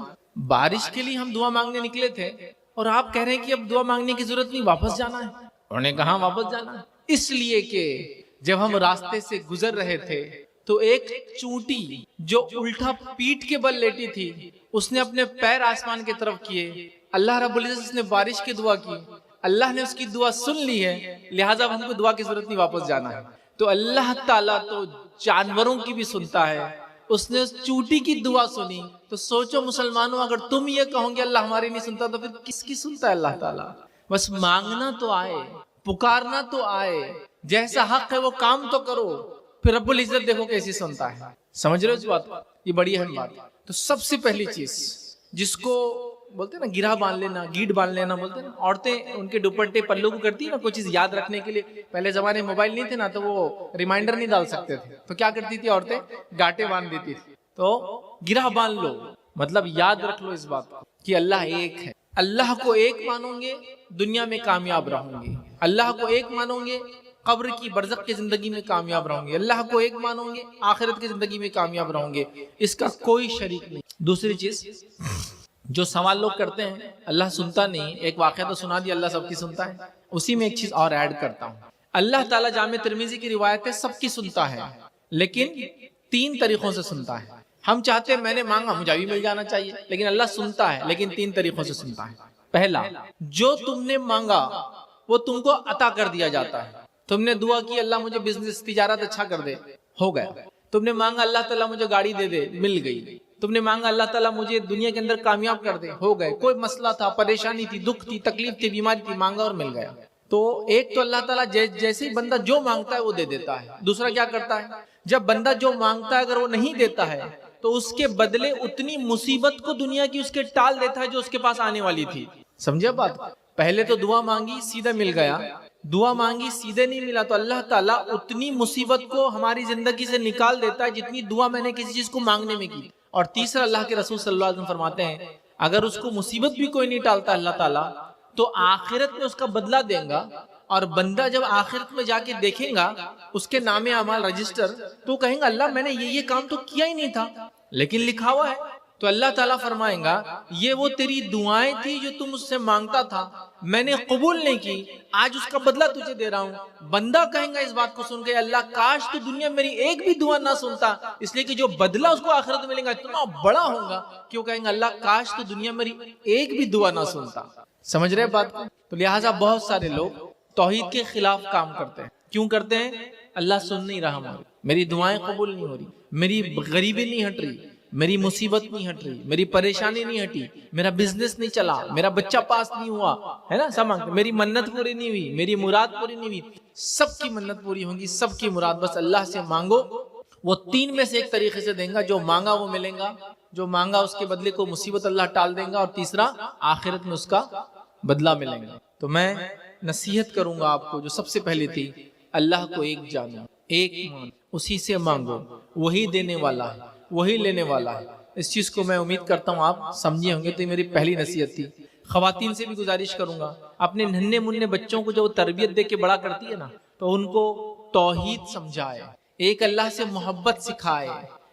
بارش کے لیے ہم دعا مانگنے نکلے تھے اور آپ کہہ رہے ہیں کہ اب دعا مانگنے کی ضرورت نہیں, واپس جانا ہے. انہوں نے کہا واپس جانا ہے, اس لیے کہ جب ہم راستے سے گزر رہے تھے تو ایک چونٹی جو الٹا پیٹ کے بل لیٹی تھی, اس نے اپنے پیر آسمان کی طرف کیے. اللہ رب العزت نے بارش کی دعا کی, اللہ نے اس کی دعا سن لی ہے, لہٰذا ہم کو دعا کی ضرورت نہیں, واپس جانا ہے. تو اللہ تعالیٰ تو جانوروں کی بھی سنتا ہے, اس نے اس چوٹی کی دعا سنی. تو سوچو مسلمانوں, اگر تم یہ کہو گے اللہ ہماری نہیں سنتا تو پھر کس کی سنتا ہے اللہ تعالیٰ؟ بس مانگنا تو آئے, پکارنا تو آئے, جیسا حق ہے وہ کام تو کرو, پھر رب العزت دیکھو کیسی سنتا ہے. سمجھ رہے ہو اس بات؟ یہ بڑی اہم بات. تو سب سے پہلی چیز جس کو بولتے ہیں نا گرہ باندھ لینا, گیٹ باندھ لینا بولتے ہیں نا, عورتیں ان کے دوپٹے پلو کو کرتی ہیں نا کوئی چیز یاد رکھنے کے لیے. پہلے زمانے میں موبائل نہیں تھے نا, تو وہ ریمائنڈر نہیں ڈال سکتے تھے, تو کیا کرتی تھی عورتیں؟ گاٹے باندھ دیتی تھی. تو گرہ باندھ لو, مطلب یاد رکھ لو اس بات کو کہ اللہ ایک ہے. اللہ کو ایک مانو گے دنیا میں کامیاب رہوں گے, اللہ کو ایک مانو گے قبر کی برزخ کی زندگی میں کامیاب رہوں گے, اللہ کو ایک مانو گے آخرت کی زندگی میں کامیاب رہوں گے. اس کا کوئی شریک نہیں. دوسری چیز جو سوال لوگ کرتے ہیں اللہ سنتا نہیں, ایک واقعہ تو سنا دیا, اللہ سب کی سنتا ہے. اسی میں ایک چیز اور ایڈ کرتا ہوں. اللہ تعالیٰ جامع ترمذی کی روایت ہے سب کی سنتا ہے, لیکن 3 طریقوں سے سنتا ہے. ہم چاہتے ہیں میں نے مانگا مجھے بھی مل جانا چاہیے, لیکن اللہ سنتا ہے, لیکن 3 طریقوں سے سنتا ہے. پہلا, جو تم نے مانگا وہ تم کو عطا کر دیا جاتا ہے. تم نے دعا کی اللہ مجھے بزنس تجارت اچھا کر دے, ہو گیا. تم نے مانگا اللہ تعالیٰ مجھے گاڑی دے دے, مل گئی. تم نے مانگا اللہ تعالیٰ مجھے دنیا کے اندر کامیاب کر دے, ہو گئے. کوئی مسئلہ تھا, پریشانی تھی, دکھ تھی, تکلیف تھی, بیماری تھی, مانگا اور مل گیا. تو ایک تو اللہ تعالیٰ جیسے ہی بندہ جو مانگتا ہے وہ دے دیتا ہے. دوسرا کیا کرتا ہے, جب بندہ جو مانگتا ہے اگر وہ نہیں دیتا ہے تو اس کے بدلے اتنی مصیبت کو دنیا کی اس کے ٹال دیتا ہے جو اس کے پاس آنے والی تھی. سمجھے بات؟ پہلے تو دعا مانگی سیدھا مل گیا, دعا مانگی سیدھے نہیں ملا, تو اللہ تعالیٰ اتنی مصیبت کو ہماری زندگی سے نکال دیتا ہے جتنی دعا میں نے کسی چیز کو مانگنے میں کی. اور تیسرا, اللہ کے رسول صلی اللہ علیہ وسلم فرماتے ہیں اگر اس کو مصیبت بھی کوئی نہیں ٹالتا اللہ تعالیٰ تو آخرت میں اس کا بدلہ دیں گا. اور بندہ جب آخرت میں جا کے دیکھیں گا اس کے نام اعمال رجسٹر, تو کہیں گا اللہ میں نے یہ کام تو کیا ہی نہیں تھا, لیکن لکھا ہوا ہے. تو اللہ تعالیٰ فرمائیں گا یہ وہ تیری دعائیں تھی جو تم مجھ سے مانگتا تھا، میں نے قبول نہیں کی، آج اس کا بدلہ تجھے دے رہا ہوں۔ بندہ کہیں گا اس بات کو سن کے اللہ کاش تو دنیا میں میری ایک بھی دعا نہ سنتا، اس لیے کہ جو بدلہ اس کو آخرت میں ملے گا اتنا بڑا ہوگا کہ وہ کہیں گا اللہ کاش تو دنیا میں میری ایک بھی دعا نہ سنتا۔ سمجھ رہے بات کو؟ تو لہٰذا بہت سارے لوگ توحید کے خلاف کام کرتے ہیں۔ کیوں کرتے ہیں؟ اللہ سن نہیں رہا ہماری، میری دعائیں قبول نہیں ہو رہی، میری غریبی نہیں ہٹ رہی، میری مصیبت نہیں ہٹ رہی، میری پریشانی نہیں ہٹی، میرا بزنس نہیں چلا، میرا بچہ پاس نہیں ہوا، ہے نا، سب مانگتے، میری منت پوری نہیں ہوئی، میری مراد پوری نہیں ہوئی۔ سب کی منت پوری ہوگی، سب کی مراد، بس اللہ سے مانگو، وہ تین میں سے ایک طریقے سے دیں گا، جو مانگا وہ ملیں گا، جو مانگا اس کے بدلے کو مصیبت اللہ ٹال دیں گا، اور تیسرا آخرت میں اس کا بدلہ ملیں گا۔ تو میں نصیحت کروں گا آپ کو، جو سب سے پہلے تھی، اللہ کو ایک جانو، ایک مان، اسی سے مانگو، وہی دینے والا ہے، وہی لینے والا ہے۔ اس چیز کو میں امید کرتا ہوں آپ سمجھے ہوں گے، تو یہ میری پہلی نصیحت تھی۔ خواتین سے بھی گزارش کروں گا، اپنے ننھے منھے بچوں کو جو تربیت دے کے بڑا کرتی ہے نا، تو ان کو توحید سمجھائے، ایک اللہ سے محبت سکھائے،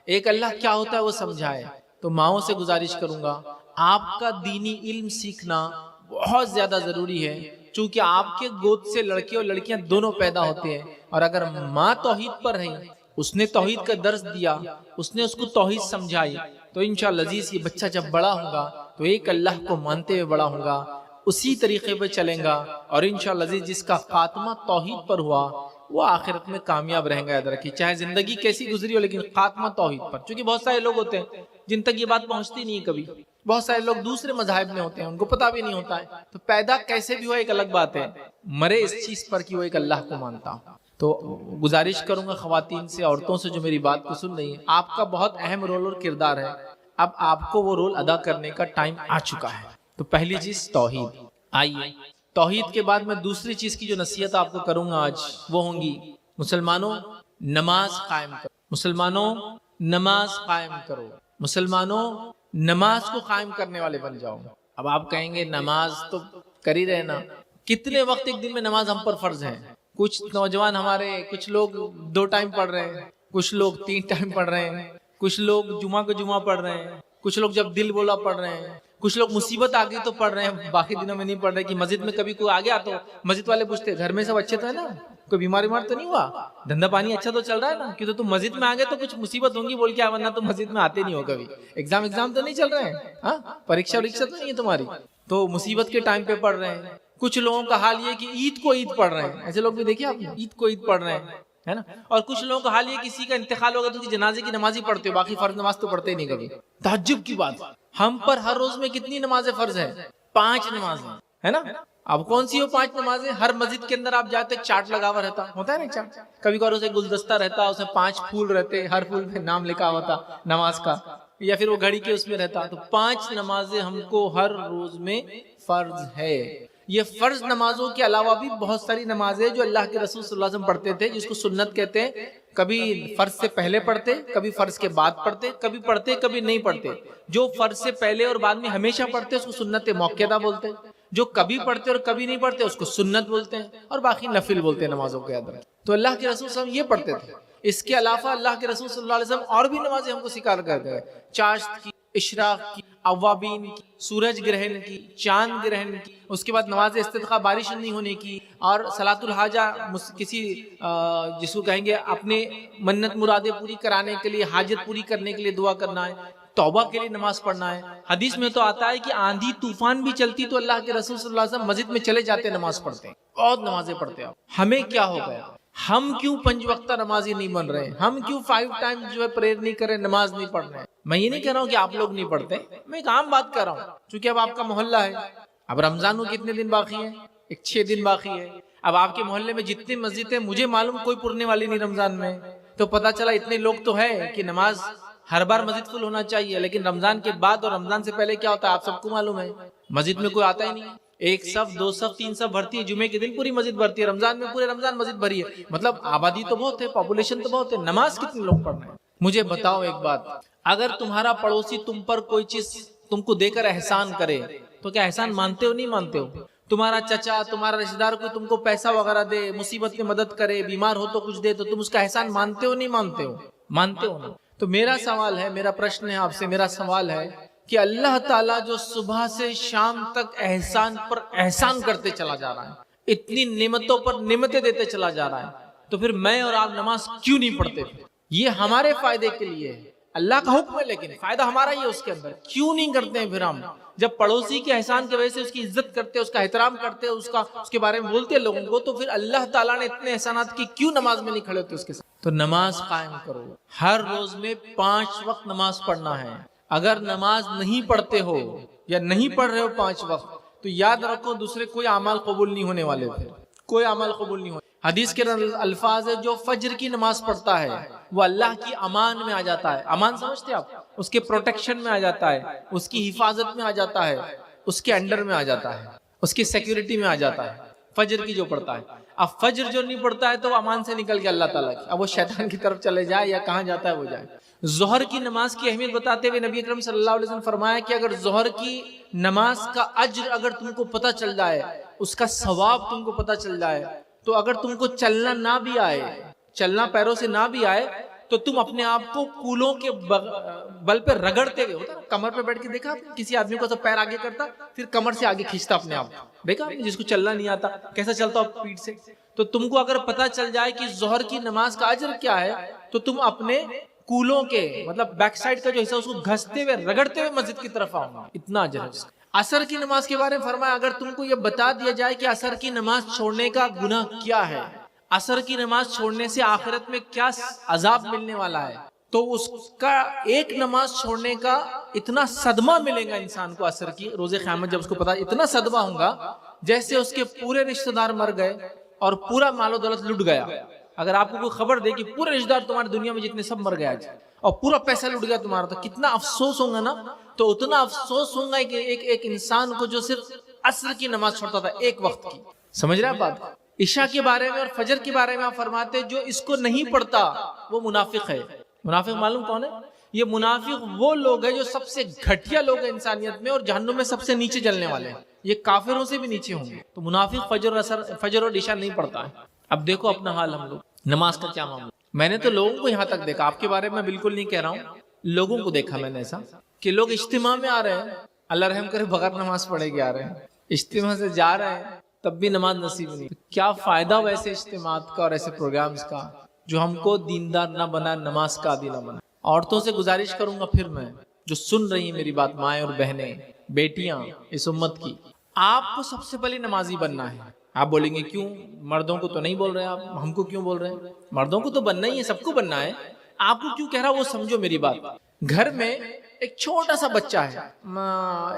ایک اللہ کیا ہوتا ہے وہ سمجھائے۔ تو ماؤں سے گزارش کروں گا، آپ کا دینی علم سیکھنا بہت زیادہ ضروری ہے، چونکہ آپ کے گود سے لڑکے اور لڑکیاں دونوں پیدا ہوتے ہیں، اور اگر ماں توحید پر رہی، اس نے توحید کا درس دیا، اس نے اس کو توحید سمجھائی، تو انشاءاللہ عزیز یہ بچہ جب بڑا ہوگا تو ایک اللہ کو مانتے ہوئے بڑا ہوگا، اسی طریقے پہ چلیں گا، اور انشاءاللہ عزیز جس کا خاتمہ توحید پر ہوا وہ آخرت میں کامیاب رہیں گا۔ یاد رکھیے چاہے زندگی کیسی گزری ہو، لیکن خاتمہ توحید پر، چونکہ بہت سارے لوگ ہوتے ہیں جن تک یہ بات پہنچتی نہیں ہے کبھی، بہت سارے لوگ دوسرے مذاہب میں ہوتے ہیں، ان کو پتہ بھی نہیں ہوتا ہے، تو پیدا کیسے بھی ہو ایک الگ بات ہے، مرے اس چیز پر کہ وہ ایک اللہ کو مانتا ہوں۔ تو گزارش کروں گا خواتین سے، عورتوں سے جو میری بات کو سن رہی ہیں، آپ کا بہت اہم رول اور کردار ہے، اب آپ کو وہ رول ادا کرنے کا ٹائم آ چکا ہے۔ تو پہلی چیز توحید۔ آئیے توحید کے بعد میں دوسری چیز کی جو نصیحت آپ کو کروں گا آج، وہ ہوں گی مسلمانوں نماز قائم کرو، مسلمانوں نماز قائم کرو، مسلمانوں نماز کو قائم کرنے والے بن جاؤ۔ اب آپ کہیں گے نماز تو کر ہی رہے نا، کتنے وقت ایک دن میں نماز ہم پر فرض ہے؟ کچھ نوجوان ہمارے، کچھ لوگ 2 ٹائم پڑھ رہے ہیں، کچھ لوگ 3 ٹائم پڑھ رہے ہیں، کچھ لوگ جمعہ کو جمعہ پڑھ رہے ہیں، کچھ لوگ جب دل بولا پڑھ رہے ہیں، کچھ لوگ مصیبت آ گئی تو پڑھ رہے ہیں، باقی دنوں میں نہیں پڑھ رہے۔ کہ مسجد میں کبھی کوئی آ گیا تو مسجد والے پوچھتے گھر میں سب اچھے تو ہے نا، کوئی بیمار تو نہیں ہوا، دھندا پانی اچھا تو چل رہا ہے نا، کہ تو تم مسجد میں آ گئے تو کچھ مصیبت ہوں گی بول کے، ورنہ تم مسجد میں آتے نہیں ہو کبھی، ایگزام تو نہیں چل رہے ہیں، ہاں پریکشا تو نہیں ہے تمہاری، تو مصیبت کے ٹائم پہ پڑھ رہے ہیں۔ کچھ لوگوں کا حال یہ کہ عید کو عید پڑھ رہے ہیں، ایسے لوگ بھی دیکھیں آپ نے، عید کو عید پڑھ رہے ہیں، ہے نا، اور کچھ لوگوں کا حال یہ کسی کا انتقال ہوگا تو جنازے کی نماز ہی پڑھتے ہو، باقی فرض نماز تو پڑھتے ہی نہیں کبھی۔ تعجب کی بات، ہم پر ہر روز میں کتنی نمازیں فرض ہیں؟ 5 نمازیں، ہے نا۔ اب کون سی ہو 5 نمازیں؟ ہر مسجد کے اندر آپ جاتے چارٹ لگا ہوا رہتا ہوتا ہے نا، چارٹ، کبھی کبھار اسے گلدستہ رہتا، اس میں 5 پھول رہتے، ہر پھول پہ نام لکھا ہوا تھا نماز کا، یا پھر وہ گھڑی کے اس میں رہتا۔ تو 5 نمازیں ہم کو ہر روز میں فرض ہے۔ یہ فرض نمازوں کے علاوہ بھی بہت ساری نمازیں جو اللہ کے رسول صلی اللہ علیہ وسلم پڑھتے تھے، جس کو سنت کہتے ہیں، کبھی فرض سے پہلے پڑھتے، کبھی فرض کے بعد پڑھتے، کبھی نہیں پڑھتے۔ جو فرض سے پہلے اور بعد میں ہمیشہ پڑھتے اس کو سنت موقعہ بولتے ہیں، جو کبھی پڑھتے اور کبھی نہیں پڑھتے اس کو سنت بولتے ہیں، اور باقی نفل بولتے ہیں نمازوں کے اندر۔ تو اللہ کے رسول صلی اللہ علیہ وسلم یہ پڑھتے تھے۔ اس کے علاوہ اللہ کے رسول صلی اللہ علیہ وسلم اور بھی نمازیں ہم کو سکھا کرتے ہیں، چاشت کی، اشراق کی، اوابین کی، سورج گرہن کی، چاند گرہن کی، اس کے بعد نماز استسقاء بارش نہیں ہونے کی، اور صلاۃ الحاجہ کسی جس کو کہیں گے اپنے منت مرادیں پوری کرانے کے لیے، حاجت پوری کرنے کے لیے دعا کرنا ہے، توبہ کے لیے نماز پڑھنا ہے۔ حدیث میں تو آتا ہے کہ آندھی طوفان بھی چلتی تو اللہ کے رسول صلی اللہ علیہ وسلم مسجد میں چلے جاتے، نماز پڑھتے ہیں، بہت نمازیں پڑھتے ہیں۔ ہمیں کیا ہو گیا؟ ہم کیوں 5 وقتہ نمازی نہیں بن رہے؟ ہم کیوں 5 ٹائم جو ہے پریئر نہیں کر رہے، نماز نہیں پڑھ رہے؟ میں یہ نہیں کہہ رہا ہوں کہ آپ لوگ نہیں پڑھتے، میں ایک عام بات کر رہا ہوں، چونکہ اب آپ کا محلہ ہے، اب رمضان کو کتنے دن باقی ہیں؟ 6 دن باقی ہے۔ اب آپ کے محلے میں جتنی مسجد ہیں، مجھے معلوم کوئی پڑھنے والی نہیں رمضان میں، تو پتا چلا اتنے لوگ تو ہے کہ نماز ہر بار مسجد فل ہونا چاہیے، لیکن رمضان کے بعد اور رمضان سے پہلے کیا ہوتا ہے آپ سب کو معلوم ہے، مسجد میں کوئی آتا ہی نہیں، 1 صف 2 صف 3 صف بھرتی ہے، جمعے کے دن پوری مسجد بھرتی ہے، رمضان میں پورے رمضان مسجد بھری ہے، مطلب آبادی تو بہت ہے، پاپولیشن تو بہت ہے، نماز کتنے لوگ پڑھ رہے ہیں؟ مجھے بتاؤ ایک بات، اگر تمہارا پڑوسی تم پر کوئی چیز تم کو دے کر احسان کرے تو کیا احسان مانتے ہو نہیں مانتے ہو؟ تمہارا چچا، تمہارا رشتہ دار کوئی تم کو پیسہ وغیرہ دے، مصیبت میں مدد کرے، بیمار ہو تو کچھ دے، تو تم اس کا احسان مانتے ہو نہیں مانتے ہو؟ مانتے ہو نا۔ تو میرا سوال ہے، میرا پرشن ہے آپ سے، میرا سوال ہے کہ اللہ تعالیٰ جو صبح سے شام تک احسان پر احسان کرتے چلا جا رہا ہے، اتنی نعمتوں پر نعمتیں دیتے چلا جا رہا ہے، تو پھر میں اور آپ نماز کیوں نہیں پڑھتے؟ یہ ہمارے فائدے کے لیے ہے، اللہ کا حکم ہے لیکن فائدہ ہمارا ہی ہے اس کے اندر، کیوں نہیں کرتے ہیں پھر ہم؟ جب پڑوسی کے احسان کی وجہ سے اس کی عزت کرتے، اس کا احترام کرتے، اس کے بارے میں بولتے ہیں لوگوں کو، تو پھر اللہ تعالیٰ نے اتنے احسانات کی کیوں نماز میں نہیں کھڑے ہوتے اس کے ساتھ؟ تو نماز قائم کرو، ہر روز میں 5 وقت نماز پڑھنا ہے۔ اگر نماز نہیں پڑھتے ہو یا نہیں پڑھ رہے ہو 5 وقت، تو یاد رکھو دوسرے کوئی اعمال قبول نہیں ہونے والے، پھر کوئی عمل قبول نہیں ہوتا۔ حدیث کے الفاظ ہے، جو فجر کی نماز پڑھتا ہے وہ اللہ کی امان میں آ جاتا ہے۔ امان سمجھتے آپ؟ اس کے پروٹیکشن میں آ جاتا ہے، اس کی حفاظت میں آ جاتا ہے، اس کے انڈر میں آ جاتا ہے، اس کی سیکیورٹی میں آ جاتا ہے فجر کی جو پڑھتا ہے۔ اب فجر جو نہیں پڑھتا ہے تو وہ امان سے نکل گیا اللہ تعالیٰ کی، اب وہ شیطان کی طرف چلے جائے یا کہاں جاتا ہے وہ جائے۔ ظہر کی نماز کی اہمیت بتاتے ہوئے نبی اکرم صلی اللہ علیہ وسلم فرمایا کہ اگر ظہر کی نماز کا اجر اگر تم کو پتہ چل جائے، اس کا ثواب تم کو پتہ چل جائے، تو اگر تم کو چلنا نہ بھی آئے، چلنا پیروں سے نہ بھی آئے، تو تم اپنے آپ کو کولوں کے بل پہ رگڑتے ہوئے، ہوتا کمر پہ بیٹھ کے دیکھا کسی آدمی کو تو پیر آگے کرتا پھر کمر سے آگے کھینچتا اپنے آپ، دیکھا جس کو چلنا نہیں آتا کیسا چلتا پیٹ سے۔ تو تم کو اگر پتہ چل جائے کہ ظہر کی نماز کا اجر کیا ہے، تو تم اپنے کولوں کے مطلب بیک سائڈ کا جو حصہ اس کو گھستے ہوئے رگڑتے ہوئے مسجد کی طرف آؤں گا، اتنا اجر ہے۔ عصر کی نماز کے بارے میں فرمایا اگر تم کو یہ بتا دیا جائے کہ عصر کی نماز چھوڑنے کا گناہ کیا ہے، عصر کی نماز چھوڑنے سے آخرت میں کیا عذاب ملنے والا ہے، تو اس کا ایک نماز چھوڑنے کا اتنا صدمہ ملے گا انسان کو عصر کی روز قیامت، جب اس کو پتا اتنا صدمہ ہوگا جیسے اس کے پورے رشتہ دار مر گئے اور پورا مال و دولت لٹ گیا۔ اگر آپ کو کوئی خبر دے کہ پورے رشتہ دار تمہاری دنیا میں جتنے سب مر گئے آج اور پورا پیسہ لٹ گیا تمہارا، تو کتنا افسوس ہوگا نا؟ تو اتنا افسوس ہوگا کہ ایک انسان کو جو صرف عصر کی نماز چھوڑتا تھا ایک وقت کی، سمجھ رہے ہیں بات؟ عشاء کے بارے میں اور فجر کے بارے میں آپ فرماتے جو اس کو نہیں پڑھتا وہ منافق ہے۔ منافق معلوم کون ہے؟ یہ منافق وہ لوگ ہیں جو سب سے گھٹیا لوگ ہیں انسانیت میں اور جہنم میں سب سے نیچے جلنے والے ہیں، یہ کافروں سے بھی نیچے ہوں گے۔ تو منافق فجر اور عشاء نہیں پڑھتا ہے۔ اب دیکھو اپنا حال، ہم لوگ نماز کا کیا معاملہ؟ میں نے تو لوگوں کو یہاں تک دیکھا، آپ کے بارے میں بالکل نہیں کہہ رہا ہوں، لوگوں کو دیکھا میں نے ایسا کہ لوگ اجتماع میں آ رہے ہیں، اللہ رحم کرے بغیر نماز پڑھے کے آ رہے ہیں، اجتماع سے جا رہے ہیں تب بھی نماز نصیب نہیں۔ کیا فائدہ ویسے اجتماعات کا اور ایسے پروگرامز کا جو ہم کو دیندار نہ بنا، نماز کا عادی نہ بنا۔ عورتوں سے گزارش کروں گا پھر میں، جو سن رہی ہیں میری بات، مائیں اور بہنیں، بیٹیاں اس امت کی، آپ کو سب سے پہلے نمازی بننا ہے۔ آپ بولیں گے کیوں؟ مردوں کو تو نہیں بول رہے آپ، ہم کو کیوں بول رہے ہیں؟ مردوں کو تو بننا ہی ہے، سب کو بننا ہے، آپ کو کیوں کہہ رہا وہ سمجھو میری بات۔ گھر میں ایک چھوٹا سا بچہ ہے،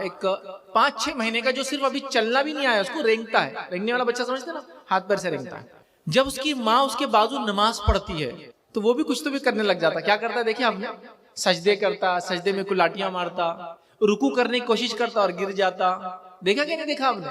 ایک 5-6 مہینے کا، جو صرف ابھی چلنا بھی نہیں آیا، اس کو رینگتا ہے، رینگنے والا بچہ سمجھتے نا، ہاتھ پیر سے رینگتا ہے۔ جب اس کی ماں اس کے بازو نماز پڑھتی ہے تو وہ بھی کچھ تو بھی کرنے لگ جاتا۔ کیا کرتا ہے دیکھیں آپ نے؟ سجدے کرتا، سجدے میں کلاٹیاں مارتا، رکوع کرنے کی کوشش کرتا اور گر جاتا، دیکھا کہ نہیں دیکھا آپ نے؟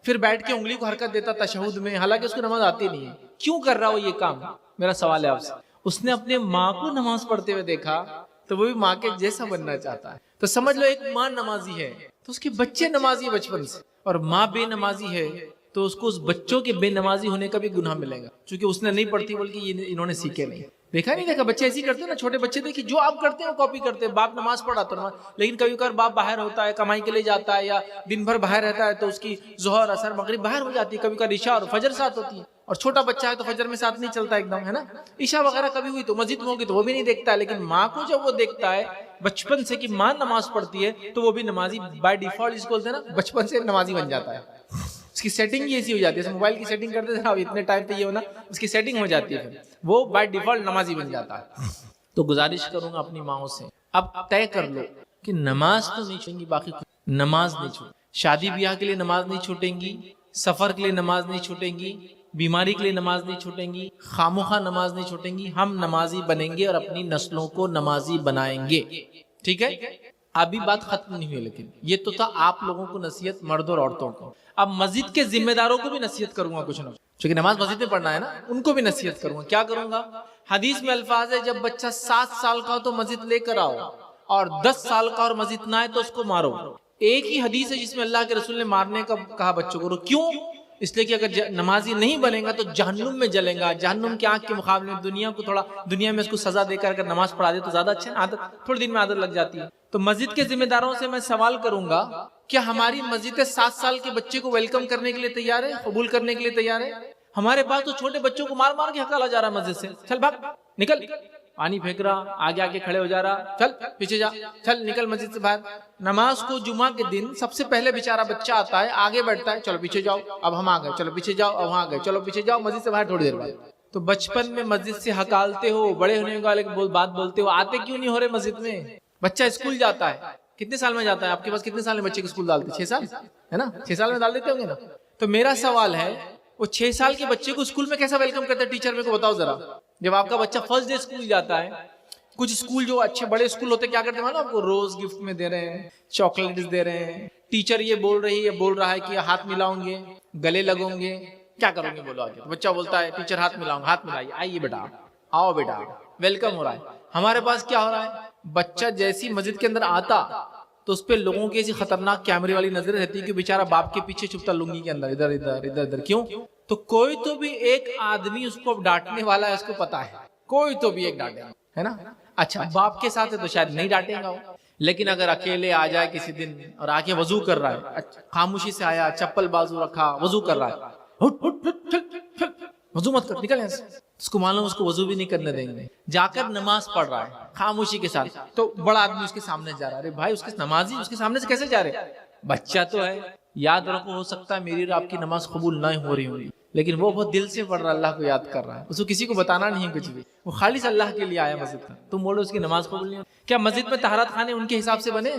پھر بیٹھ کے انگلی کو حرکت دیتا تشہد میں، حالانکہ اس کو نماز آتی نہیں ہے۔ کیوں کر رہا وہ یہ کام؟ میرا سوال ہے آپ سے۔ اس نے اپنے ماں کو نماز پڑھتے ہوئے دیکھا تو وہ بھی ماں کے جیسا بننا چاہتا ہے۔ تو سمجھ لو ایک ماں نمازی ہے تو اس کے بچے نمازی بچپن سے، اور ماں بے نمازی ہے تو اس کو اس بچوں کے بے نمازی ہونے کا بھی گناہ ملے گا، چونکہ اس نے نہیں پڑھتی بلکہ انہوں نے سیکھے نہیں۔ دیکھا نہیں دیکھا؟ بچے ایسے کرتے ہیں نا، چھوٹے بچے دیکھیں جو آپ کرتے ہیں وہ کاپی کرتے ہیں۔ باپ نماز پڑھا تو نماز، لیکن کبھی کبھار باپ باہر ہوتا ہے، کمائی کے لیے جاتا ہے یا دن بھر باہر رہتا ہے، تو اس کی ظہر اثر مغرب باہر ہو جاتی ہے، کبھی کبھار عشاء اور فجر ساتھ ہوتی ہے، اور چھوٹا بچہ ہے تو فجر میں ساتھ نہیں چلتا ایک دم، ہے نا؟ عشاء وغیرہ کبھی ہوئی تو مسجد میں ہوگی تو وہ بھی نہیں دیکھتا ہے، لیکن ماں کو جب وہ دیکھتا ہے بچپن سے کہ ماں نماز پڑھتی ہے تو وہ بھی نمازی بائی ڈیفالٹ، جس کو بولتے ہیں نا بچپن سے نمازی بن جاتا ہے۔ اس کی سیٹنگ ہی ایسی ہو جاتی ہے، جیسے موبائل کی سیٹنگ کرتے تھے اب اتنے ٹائم پہ یہ ہونا، اس کی سیٹنگ ہو جاتی ہے، پھر وہ بائی ڈیفالٹ نمازی بن جاتا ہے۔ تو گزارش کروں گا اپنی ماؤں سے، اب طے کر لو کہ نماز تو نہیں چھوٹیں گی، باقی نماز نہیں چھوٹیں، شادی بیاہ کے لیے نماز نہیں چھوٹیں گی، سفر کے لیے نماز نہیں چھوٹیں گی، بیماری کے لیے نماز نہیں چھوٹیں گی، خاموخواہ نماز نہیں چھوٹیں گی۔ ہم نمازی بنیں گے اور اپنی نسلوں کو نمازی بنائیں گے، ٹھیک ہے؟ ابھی بات ختم نہیں ہوئی، لیکن یہ تو تھا آپ لوگوں کو نصیحت، مرد اور عورتوں کو۔ اب مسجد کے ذمہ داروں کو بھی نصیحت کروں گا کچھ نہ، چونکہ نماز مسجد میں پڑھنا ہے نا، ان کو بھی نصیحت کروں گا۔ کیا کروں گا؟ حدیث میں الفاظ ہے جب بچہ 7 سال کا ہو تو مسجد لے کر آؤ، اور 10 سال کا اور مسجد نہ آئے تو اس کو مارو۔ ایک ہی حدیث ہے جس میں اللہ کے رسول نے مارنے کا کہا بچوں کو، کیوں؟ اس لیے کہ اگر نمازی نہیں بنے گا تو جہنم میں جلے گا. جہنم کی آنکھ کے مقابلے میں دنیا کو تھوڑا دنیا میں اس کو سزا دے کر اگر نماز پڑھا دے تو زیادہ اچھا ہے. عادت تھوڑے دن میں عادت لگ جاتی ہے. تو مسجد کے ذمہ داروں سے میں سوال کروں گا کیا ہماری مسجد 7 سال کے بچے کو ویلکم کرنے کے لیے تیار ہے, قبول کرنے کے لیے تیار ہے؟ ہمارے پاس تو چھوٹے بچوں کو مار مار کے ہکالا جا رہا ہے مسجد سے. چل بھاگ نکل, پانی پھینک رہا, آگے آگے کھڑے ہو جا رہا, چل پیچھے جا, چل نکل مسجد سے باہر. نماز کو جمعہ کے دن سب سے پہلے بیچارہ بچہ آتا ہے, آگے بیٹھتا ہے, چلو پیچھے جاؤ, اب ہم آ گئے, چلو پیچھے جاؤ, اب ہم آ گئے, چلو پیچھے جاؤ, مسجد سے باہر تھوڑی دیر بعد. تو بچپن میں مسجد سے ہکالتے ہو, بڑے ہونے والے بات بولتے ہو, آتے کیوں نہیں ہو رہے مسجد میں؟ بچہ اسکول جاتا ہے, کتنے سال میں جاتا ہے؟ آپ کے پاس کتنے سال میں بچے کو اسکول ڈالتے ہیں؟ 6 سال ہے نا, 6 سال میں ڈال دیتے ہوں گے نا. تو میرا سوال ہے وہ 6 سال کے بچے کو اسکول میں کیسا ویلکم کرتا ہے ٹیچر؟ میرے کو بتاؤ ذرا. جب آپ کا بچہ فرسٹ ڈے اسکول جاتا ہے, کچھ اسکول جو اچھے بڑے اسکول ہوتے ہیں کیا کرتے ہیں آپ کو روز گفٹ میں دے رہے ہیں, چاکلیٹس دے رہے ہیں, ٹیچر یہ بول رہا ہے کہ ہاتھ ملاؤں گے, گلے لگوں گے, کیا کرو گے بولو آگے. تو بچہ بولتا ہے ٹیچر ہاتھ ملاؤں, ہاتھ ملائیے, آئیے بیٹا, آؤ بیٹا, ویلکم ہو رہا ہے. ہمارے پاس کیا ہو رہا ہے, بچہ جیسی مسجد کے اندر آتا تو اس پہ لوگوں کی ایسی خطرناک کیمرے والی نظر رہتی ہے کہ بیچارہ باپ کے پیچھے چھپتا لنگی کے اندر, ادھر ادھر ادھر ادھر. کیوں؟ تو کوئی تو بھی ایک آدمی اس کو ڈانٹنے والا ہے, اس کو پتا ہے, کوئی تو بھی ایک ڈانٹے گا, ہے نا. اچھا باپ کے ساتھ ہے تو شاید نہیں ڈانٹے گا وہ, لیکن اگر اکیلے آ جائے کسی دن اور آ کے وضو کر رہا ہے, خاموشی سے آیا, چپل بازو رکھا, وضو کر رہا ہے, وضو مت کر, نکل یہاں سے, اس کو معلوم اس کو وضو بھی نہیں کرنے دیں گے, جا کر نماز پڑھ رہا ہے خاموشی کے ساتھ. تو بڑا آدمی اس کے سامنے جا رہا ہے, ارے بھائی اس کے نمازی اس کے سامنے سے کیسے جا رہے؟ بچہ تو ہے, یاد رکھو ہو سکتا ہے میری اور آپ کی نماز قبول نہ ہو رہی ہوگی, لیکن وہ بہت دل سے پڑھ رہا ہے, اللہ کو یاد کر رہا ہے, اس کو کسی کو بتانا نہیں ہے کچھ بھی, وہ خالص اللہ کے لیے آیا مسجد میں. تم بولو اس کی نماز قبول نہیں ہو؟ کیا مسجد میں طہارت خانے ان کے حساب سے بنے؟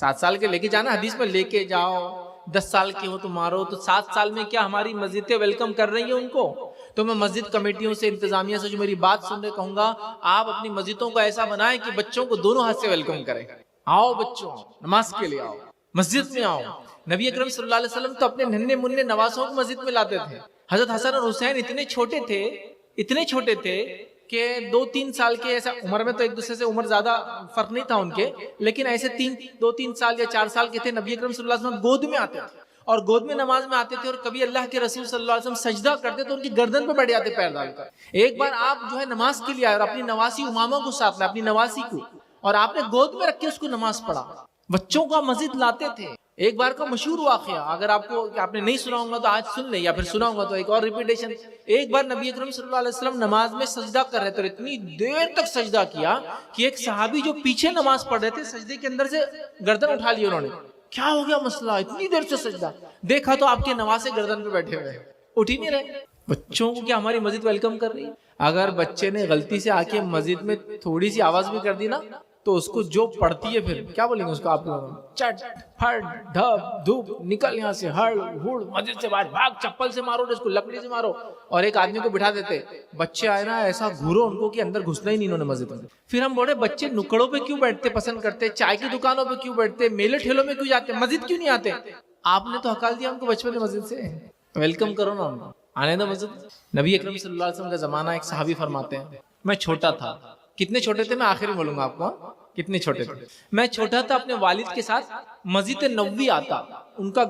7 سال کے لے کے جانا, حدیث میں لے کے جاؤ, 10 سال کے ہو تو مارو. تو 7 سال میں کیا ہماری مسجدیں ویلکم کر رہی ہیں ان کو؟ تو میں مسجد کمیٹیوں سے, انتظامیہ سے جو میری بات سن رہے کہوں گا, آپ اپنی مسجدوں کو ایسا بنائیں کہ بچوں کو دونوں ہاتھ سے ویلکم کریں. آؤ بچوں, نماز کے لیے آؤ, مسجد میں آؤ. نبی اکرم صلی اللہ علیہ وسلم تو اپنے ننھے منھے نواسوں کو مسجد میں لاتے تھے. حضرت حسن اور حسین اتنے چھوٹے تھے کہ 2-3 سال کے, ایسا عمر میں تو ایک دوسرے سے عمر زیادہ فرق نہیں تھا ان کے, لیکن ایسے 2-3 سال یا 4 سال کے تھے. نبی اکرم صلی اللہ علیہ وسلم گود میں آتے تھے اور گود میں نماز میں آتے تھے, اور کبھی اللہ کے رسول صلی اللہ علیہ وسلم سجدہ کرتے تو ان کی گردن پہ بیٹھ جاتے پیر ڈال کر. ایک بار آپ جو ہے نماز کے لیے آئے اور اپنی نواسی اماموں کو ساتھ لائے, اپنی نواسی کو, اور آپ نے گود میں رکھ کے اس کو نماز پڑھا. بچوں کو مسجد لاتے تھے. ایک بار کا مشہور واقعہ, اگر آپ نے نہیں سنا ہوگا تو آج سن لیں, یا پھر سنا ہوگا تو ایک اور ریپیٹیشن. ایک بار نبی اکرم صلی اللہ علیہ وسلم نماز میں سجدہ کر رہے تھے, اور اتنی دیر تک سجدہ کیا کہ ایک صحابی جو پیچھے نماز پڑھ رہے تھے سجدے کے اندر سے گردن اٹھا لی انہوں نے. کیا ہو گیا مسئلہ, اتنی دیر سے سجدہ, دیکھا تو آپ کے نواسے گردن پہ بیٹھے ہوئے, اٹھ ہی نہیں رہے. بچوں کو کیا ہماری مسجد ویلکم کر رہی ہے؟ اگر بچے نے غلطی سے آ کے مسجد میں تھوڑی سی آواز بھی کر دی نا, تو اس کو جو پڑھتی ہے پھر کیا بولیں گے اس کو آپ لوگ, چٹ پھٹ ڈھپ دھوپ, نکل یہاں سے, ہڑ ہڑ, مسجد سے باہر بھاگ, چپل سے مارو, اس کو لکڑی سے مارو. اور ایک آدمی کو بٹھا دیتے, بچے آئے نا ایسا گھورو ان کو کہ اندر گھسنا ہی نہیں انہوں نے مسجد میں. پھر ہم بولے بچے نکڑوں پہ کیوں بیٹھتے پسند کرتے, چائے کی دکانوں پہ کیوں بیٹھتے, میلے ٹھیلوں میں کیوں جاتے, مسجد کیوں نہیں آتے؟ آپ نے تو ہکال دیا ان کو بچپن میں مسجد سے, ویلکم کرو نا ان کو, آنے دو مسجد. نبی اکرم صلی اللہ علیہ وسلم کا زمانہ, ایک صحابی فرماتے ہیں میں چھوٹا تھا. کتنے چھوٹے تھے میں آخری بولوں گا آپ کو, کتنے چھوٹے تھے. میں چھوٹا تھا, اپنے والد کے ساتھ مسجد نبوی آتا. ان کا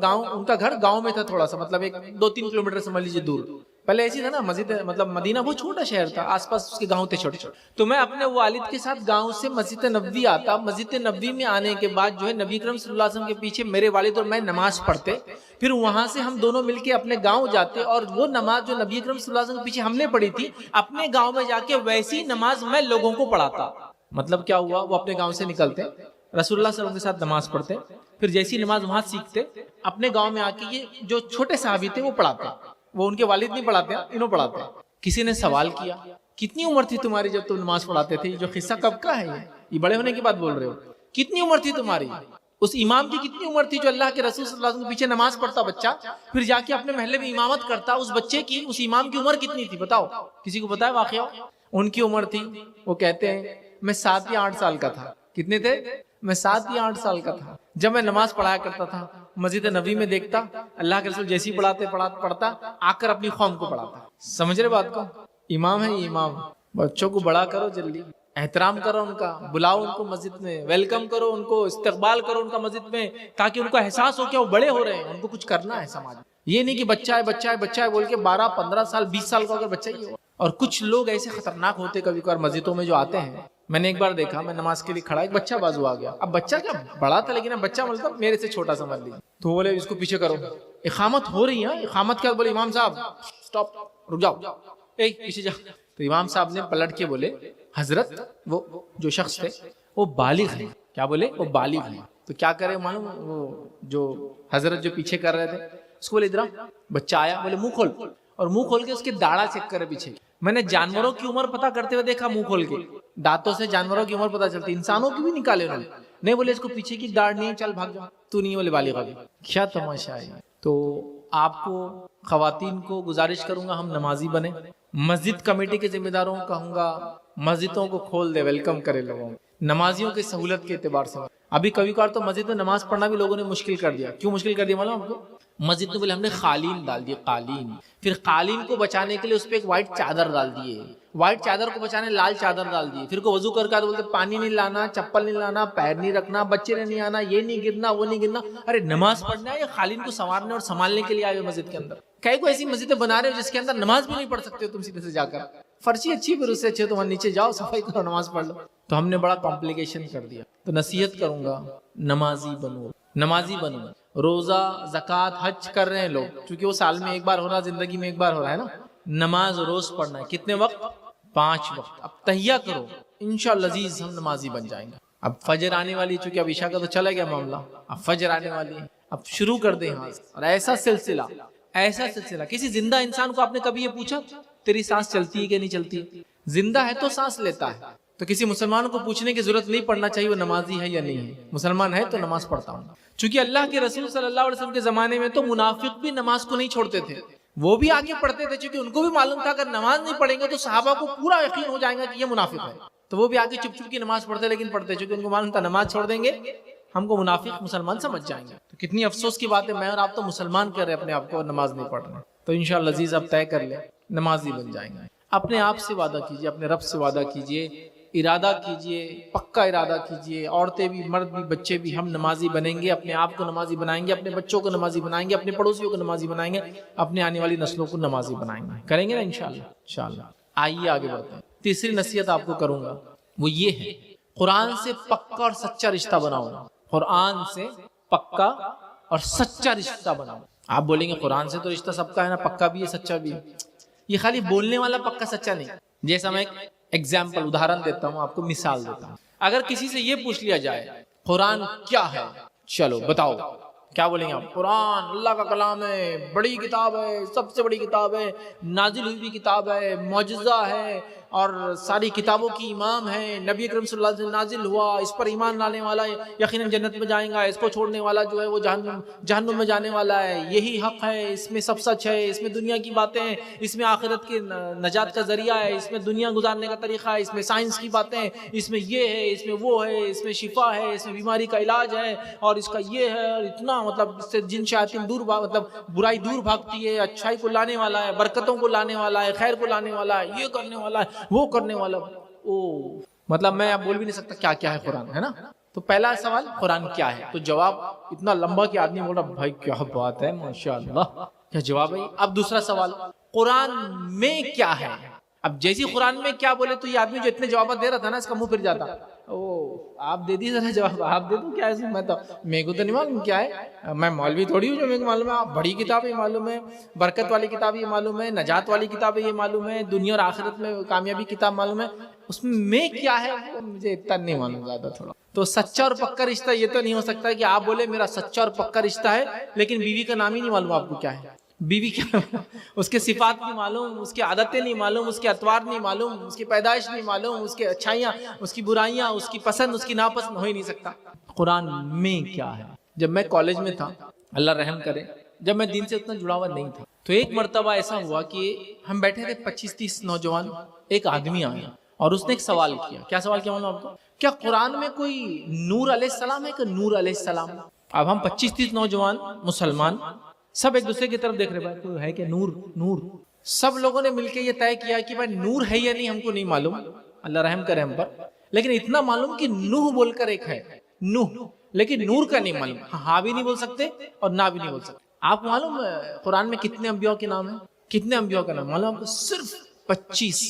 گھر گاؤں میں تھا, تھوڑا سا مطلب 2-3 کلومیٹر سمجھ لیجیے دور. پہلے ایسی تھا نا مسجد, مطلب مدینہ بہت چھوٹا شہر تھا, آس پاس اس کے گاؤں تھے چھوٹے چھوٹے. تو میں اپنے والد کے ساتھ گاؤں سے مسجد نبوی آتا. مسجد نبوی میں آنے کے بعد جو ہے نبی اکرم صلی اللہ علیہ وسلم کے پیچھے میرے والد اور میں نماز پڑھتے. پھر وہاں سے ہم دونوں مل کے اپنے گاؤں جاتے, اور وہ نماز جو نبی اکرم صلی اللہ علیہ وسلم کے پیچھے ہم نے پڑھی تھی, اپنے گاؤں میں جا کے ویسی نماز میں لوگوں کو پڑھاتا. مطلب کیا ہوا, وہ اپنے گاؤں سے نکلتے, رسول اللہ صلی اللہ علیہ وسلم کے ساتھ نماز پڑھتے, پھر جیسی نماز وہاں سیکھتے, اپنے گاؤں میں آ کے یہ جو چھوٹے صحابی تھے وہ پڑھاتے. وہ ان کے والد نہیں پڑھاتے, انہوں پڑھاتے. کسی نے سوال کیا, کتنی عمر تھی تمہاری جب تم نماز پڑھاتے تھے؟ جو قصہ کب کا ہے یہ بڑے ہونے کی بات بول رہے ہو. کتنی عمر تھی تمہاری؟ اس امام کی کتنی عمر تھی جو اللہ کے رسول صلی اللہ علیہ وسلم کے پیچھے نماز پڑھتا بچہ, پھر جا کے اپنے محلے میں امامت کرتا. اس بچے کی, اس امام کی عمر کتنی تھی بتاؤ, کسی کو پتا ہے واقعہ؟ ان کی عمر تھی, وہ کہتے ہیں میں 7 یا 8 سال کا تھا. کتنے تھے؟ میں 7 یا 8 سال کا تھا جب میں نماز پڑھایا کرتا تھا. مسجد نبی میں دیکھتا, اللہ کے رسول جیسی پڑھتا آ کر اپنی قوم کو پڑھاتا. سمجھ رہے بات کو؟ امام ہے یہ امام. بچوں کو بڑا کرو, جلدی احترام کرو ان کا, بلاؤ ان کو مسجد میں, ویلکم کرو ان کو, استقبال کرو ان کا مسجد میں, تاکہ ان کو احساس ہو کہ وہ بڑے ہو رہے ہیں, ان کو کچھ کرنا ہے سماج. یہ نہیں کہ بچہ ہے بچہ ہے بچہ ہے بول کے 12 15 سال 20 سال کا اگر بچہ ہی ہو. اور کچھ لوگ ایسے خطرناک ہوتے کبھی کبھار مسجدوں میں جو آتے ہیں. میں نے ایک بار دیکھا, میں نماز کے لیے کھڑا, ایک بچہ بازو آ گیا. اب بچہ کیا بڑا تھا, لیکن اب بچہ مطلب میرے سے چھوٹا سمجھ لیجیے. تو بولے اس کو پیچھے کرو, اقامت ہو رہی ہے. اقامت کیا بولے امام صاحب سٹاپ, رک جاؤ, اے پیچھے جا. تو امام صاحب نے پلٹ کے بولے حضرت وہ جو شخص تھے وہ بالغ ہیں. کیا بولے, وہ بالغ ہیں. تو کیا کرے معلوم, وہ جو حضرت جو پیچھے کر رہے تھے اس کو بولے ادھر. بچہ آیا, بولے منہ کھول, اور منہ کھول کے اس کے داڑھا چیک کرے پیچھے. میں نے جانوروں کی عمر پتہ کرتے ہوئے دیکھا, منہ کھول کے دانتوں سے جانوروں کی عمر پتہ چلتی, انسانوں کی بھی نکالے انہوں نے. نہیں بولے اس کو پیچھے کی داڑھ نہیں, چل بھاگ جاؤ, تو نہیں بولے بالغ ابھی. کیا تماشا ہے. تو آپ کو خواتین کو گزارش کروں گا ہم نمازی بنے. مسجد کمیٹی کے ذمہ داروں کو کہوں گا مسجدوں کو کھول دے, ویلکم کرے لوگوں, نمازیوں کی سہولت کے اعتبار سے. ابھی کبھی کبھار تو مسجد میں نماز پڑھنا بھی لوگوں نے مشکل کر دیا. کیوں مشکل کر دیا معلوم آپ کو؟ مسجد میں بولے ہم نے قالین ڈال دیے, قالین. پھر قالین کو بچانے کے لیے اس پہ ایک وائٹ چادر ڈال دیے, وائٹ چادر کو بچانے لال چادر ڈال دیے. پھر کو وضو کر کے بولتے پانی نہیں لانا, چپل نہیں لانا, پیر نہیں رکھنا, بچے نے نہیں آنا, یہ نہیں گرنا, وہ نہیں گرنا. ارے نماز پڑھنا ہے یا قالین کو سنوارنے اور سنبھالنے کے لیے آئے ہوئے مسجد کے اندر؟ کئی کو ایسی مسجدیں بنا رہے ہو جس کے اندر نماز بھی نہیں پڑھ سکتے ہو تم سیدھے سے جا کر. فرشی اچھی پھر اس سے اچھے تمہارے نیچے جاؤ, صفائی کرو, نماز پڑھ لو. تو ہم نے بڑا کمپلیکیشن کر دیا. تو نصیحت کروں گا نمازی بنو, نمازی بنو. روزہ زکوٰۃ حج کر رہے ہیں لوگ, چونکہ وہ سال میں ایک بار ہو رہا, زندگی میں ایک بار ہو رہا ہے نا. نماز روز پڑھنا ہے. کتنے وقت؟ 5 وقت. اب تہیہ کرو, انشاءاللہ عزیز ہم نمازی بن جائیں گے. اب فجر آنے والی, چونکہ اب عشاء کا تو چلا گیا معاملہ, اب فجر آنے والی ہے, اب شروع کر دیں یہاں. اور ایسا سلسلہ, ایسا سلسلہ. کسی زندہ انسان کو آپ نے کبھی یہ پوچھا تیری سانس چلتی ہے کہ نہیں چلتی؟ زندہ ہے تو سانس لیتا ہے. تو کسی مسلمان کو پوچھنے کی ضرورت نہیں پڑنا چاہیے وہ نمازی ہے یا نہیں ہے. مسلمان ہے تو نماز پڑھتا ہوں. چونکہ اللہ کے رسول صلی اللہ علیہ وسلم کے زمانے میں تو منافق بھی نماز کو نہیں چھوڑتے تھے, وہ بھی آگے پڑھتے تھے, چونکہ ان کو بھی معلوم تھا اگر نماز نہیں پڑھیں گے تو صحابہ کو پورا یقین ہو جائے گا کہ یہ منافق ہے. تو وہ بھی آگے چپ چپ کی نماز پڑھتے, لیکن پڑھتے, چونکہ ان کو معلوم تھا نماز چھوڑ دیں گے ہم کو منافق مسلمان سمجھ جائیں گے. تو کتنی افسوس کی بات ہے, میں اور آپ تو مسلمان کر رہے اپنے آپ کو, نماز نہیں پڑھ رہے. تو انشاءاللہ عزیز آپ طے کر لیں, نمازی بن جائیں گے. اپنے آپ سے وعدہ کیجئے, اپنے رب سے وعدہ کیجئے, ارادہ کیجئے, پکا ارادہ کیجئے. عورتیں بھی, مرد بھی, بچے بھی, ہم نمازی بنیں گے. اپنے آپ کو نمازی بنائیں گے, اپنے بچوں کو نمازی بنائیں گے, اپنے پڑوسیوں کو نمازی بنائیں گے, اپنے آنے والی نسلوں کو نمازی بنائیں گے. کریں گے نا انشاءاللہ. انشاءاللہ. آئیے آگے بڑھتے ہیں. تیسری نصیحت آپ کو کروں گا وہ یہ ہے, قرآن سے پکا اور سچا رشتہ بناؤ. قرآن سے پکا اور سچا رشتہ بناؤ. آپ بولیں گے قرآن سے تو رشتہ سب کا ہے نا, پکا بھی ہے سچا بھی ہے. یہ خالی بولنے والا پکا سچا نہیں. جیسا میں ایک ایگزامپل, ادھارن دیتا ہوں آپ کو, مثال دیتا ہوں. اگر کسی سے یہ پوچھ لیا جائے قرآن کیا ہے, چلو بتاؤ, کیا بولیں گے آپ؟ قرآن اللہ کا کلام ہے, بڑی کتاب ہے, سب سے بڑی کتاب ہے, نازل ہوئی بھی کتاب ہے, معجزہ ہے, اور ساری کتابوں کی امام ہے, نبی اکرم صلی اللہ علیہ وسلم نازل ہوا, اس پر ایمان لانے والا یقیناً جنت میں جائیں گا, اس کو چھوڑنے والا جو ہے وہ جہنم میں جانے والا ہے, یہی حق ہے, اس میں سب سچ ہے, اس میں دنیا کی باتیں ہیں, اس میں آخرت کے نجات کا ذریعہ ہے, اس میں دنیا گزارنے کا طریقہ ہے, اس میں سائنس کی باتیں ہیں, اس میں یہ ہے, اس میں وہ ہے, اس میں شفا ہے, اس میں بیماری کا علاج ہے, اور اس کا یہ ہے, اور اتنا مطلب اس سے جن شیاطین دور مطلب برائی دور بھاگتی ہے, اچھائی کو لانے والا ہے, برکتوں کو لانے والا ہے, خیر کو لانے والا ہے, یہ کرنے والا ہے, وہ کرنے والا. مطلب میں اب بول بھی نہیں سکتا کیا کیا ہے قرآن, ہے نا. تو پہلا سوال قرآن کیا ہے, تو جواب اتنا لمبا کہ آدمی بول رہا بھائی کیا بات ہے, ماشاءاللہ کیا جواب ہے. اب دوسرا سوال قرآن میں کیا ہے. اب جیسی قرآن میں کیا بولے تو یہ آدمی جو اتنے جوابات دے رہا تھا نا, اس کا منہ پھر جاتا. آپ دے دیجیے ذرا جواب, آپ دے دو کیا ہے. میں تو میرے کو تو نہیں معلوم کیا ہے, میں مولوی تھوڑی ہوں جو میرے کو معلوم ہے. بڑی کتاب یہ معلوم ہے, برکت والی کتاب یہ معلوم ہے, نجات والی کتاب یہ معلوم ہے, دنیا اور آخرت میں کامیابی کتاب معلوم ہے, اس میں کیا ہے مجھے اتنا نہیں معلوم زیادہ تھوڑا. تو سچا اور پکا رشتہ یہ تو نہیں ہو سکتا کہ آپ بولے میرا سچا اور پکا رشتہ ہے, لیکن بیوی کا نام ہی نہیں معلوم آپ کو کیا ہے. بیوی کیا, اس کے صفات نہیں معلوم, اس کی عادتیں نہیں معلوم, اس کے اطوار نہیں معلوم, اس کی پیدائش نہیں معلوم, اس کے اچھائیاں, اس کی برائیاں, اس کی پسند, اس کی ناپسند ہو ہی نہیں سکتا. قرآن میں کیا ہے. جب میں کالج میں تھا, اللہ رحم کرے, جب میں دین سے اتنا جڑا ہوا نہیں تھا, تو ایک مرتبہ ایسا ہوا کہ ہم بیٹھے تھے 25-30 نوجوان, ایک آدمی آیا اور اس نے ایک سوال کیا. کیا سوال کیا معلوم آپ کو؟ کیا قرآن میں کوئی نور علیہ السلام ہے کہ نور علیہ السلام. اب ہم 25-30 نوجوان مسلمان سب ایک دوسرے کی طرف دیکھ رہے, بھائی کوئی ہے کہ نور نور. سب لوگوں نے مل کے یہ طے کیا کہ بھائی نور ہے یا نہیں ہم کو نہیں معلوم, اللہ رحم کرے ہم پر, لیکن اتنا معلوم کہ نوح بول کر ایک ہے, نوح, لیکن نور کا نہیں معلوم. ہاں بھی نہیں بول سکتے اور نہ بھی نہیں بول سکتے. آپ کو معلوم ہے قرآن میں کتنے انبیاء کے نام ہیں؟ کتنے انبیاء کا نام معلوم آپ کو؟ صرف 25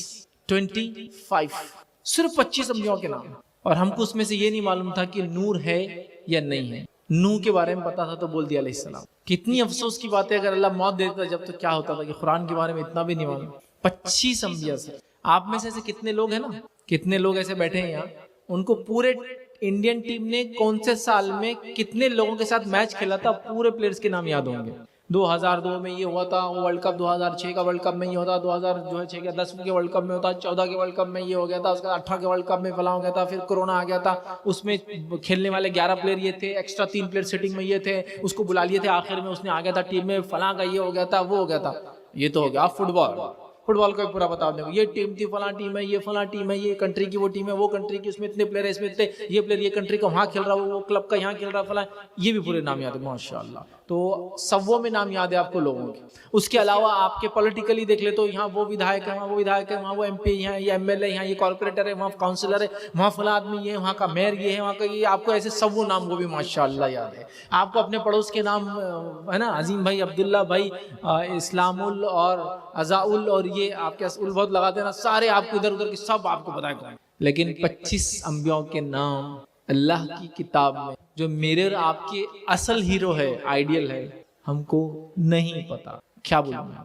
صرف 25 انبیاء کے نام. اور ہم کو اس میں سے یہ نہیں معلوم تھا کہ نور ہے یا نہیں ہے. نوح کے بارے میں پتا تھا تو بول دیا علیہ السلام. کتنی افسوس کی بات ہے اگر اللہ موت دے دیتا جب تو کیا ہوتا تھا کہ قرآن کے بارے میں اتنا بھی نہیں معلوم. 25 انبیاء سے. آپ میں سے ایسے کتنے لوگ ہیں نا، کتنے لوگ ایسے بیٹھے ہیں یہاں، ان کو پورے انڈین ٹیم نے کون سے سال میں کتنے لوگوں کے ساتھ میچ کھیلا تھا پورے پلیئرز کے نام یاد ہوں گے. 2002 میں یہ ہوا تھا ورلڈ کپ، 2006 کا ورلڈ کپ میں یہ ہوتا، 2006 کا 10 کے ورلڈ کپ میں ہوتا، 14 کے ورلڈ کپ میں یہ ہو گیا تھا، اس کا 18 کے ورلڈ کپ میں فلاں ہو گیا تھا، پھر کورونا آ گیا تھا، اس میں کھیلنے والے 11 پلیئر یہ تھے، ایکسٹرا 3 پلیئر سیٹنگ میں یہ تھے، اس کو بلا لیے تھے، آخر میں اس نے آ گیا تھا ٹیم میں، فلاں کا یہ ہو گیا تھا، وہ ہو گیا تھا. یہ تو ہو گیا. آپ فٹ بال کا پورا بتا دیں، یہ ٹیم تھی، فلاں ٹیم ہے، یہ فلاں ٹیم ہے، یہ کنٹری کی وہ ٹیم ہے، وہ کنٹری کی، اس میں اتنے پلیئر ہے، اس میں اتنے، یہ پلیئر یہ کنٹری کا وہاں کھیل رہا، وہ کلب کا یہاں کھیل رہا، فلاں. یہ بھی پورے نام یاد ہے ماشاء اللہ. تو سووں میں نام یاد ہے آپ کو لوگوں کے. اس کے علاوہ آپ کے پولیٹیکلی دیکھ لے تو یہاں وہ ودھائک ہے، وہاں وہ ودھائک ہے، وہاں وہ ایم پی ہے، یہ ایم ایل اے، یہاں یہ کارپوریٹر ہے، وہاں کاؤنسلر ہے، وہاں فلاں آدمی یہ ہے، وہاں کا میئر یہ ہے، وہاں کا یہ. آپ کو ایسے سووں نام وہ بھی ماشاء اللہ یاد ہے. آپ کو اپنے پڑوس کے نام ہے نا، عظیم بھائی، عبداللہ بھائی، اسلام ال اور عزا ال، اور یہ آپ کے ال بہت لگاتے ہیں نا، سارے آپ کو ادھر ادھر کے سب آپ کو پتہ ہے. لیکن 25 انبیاء کے نام اللہ کی کتاب میں جو میرے اور آپ کے اصل ہیرو ہے، آئیڈیل ہے، ہم کو نہیں پتا. کیا بولوں میں؟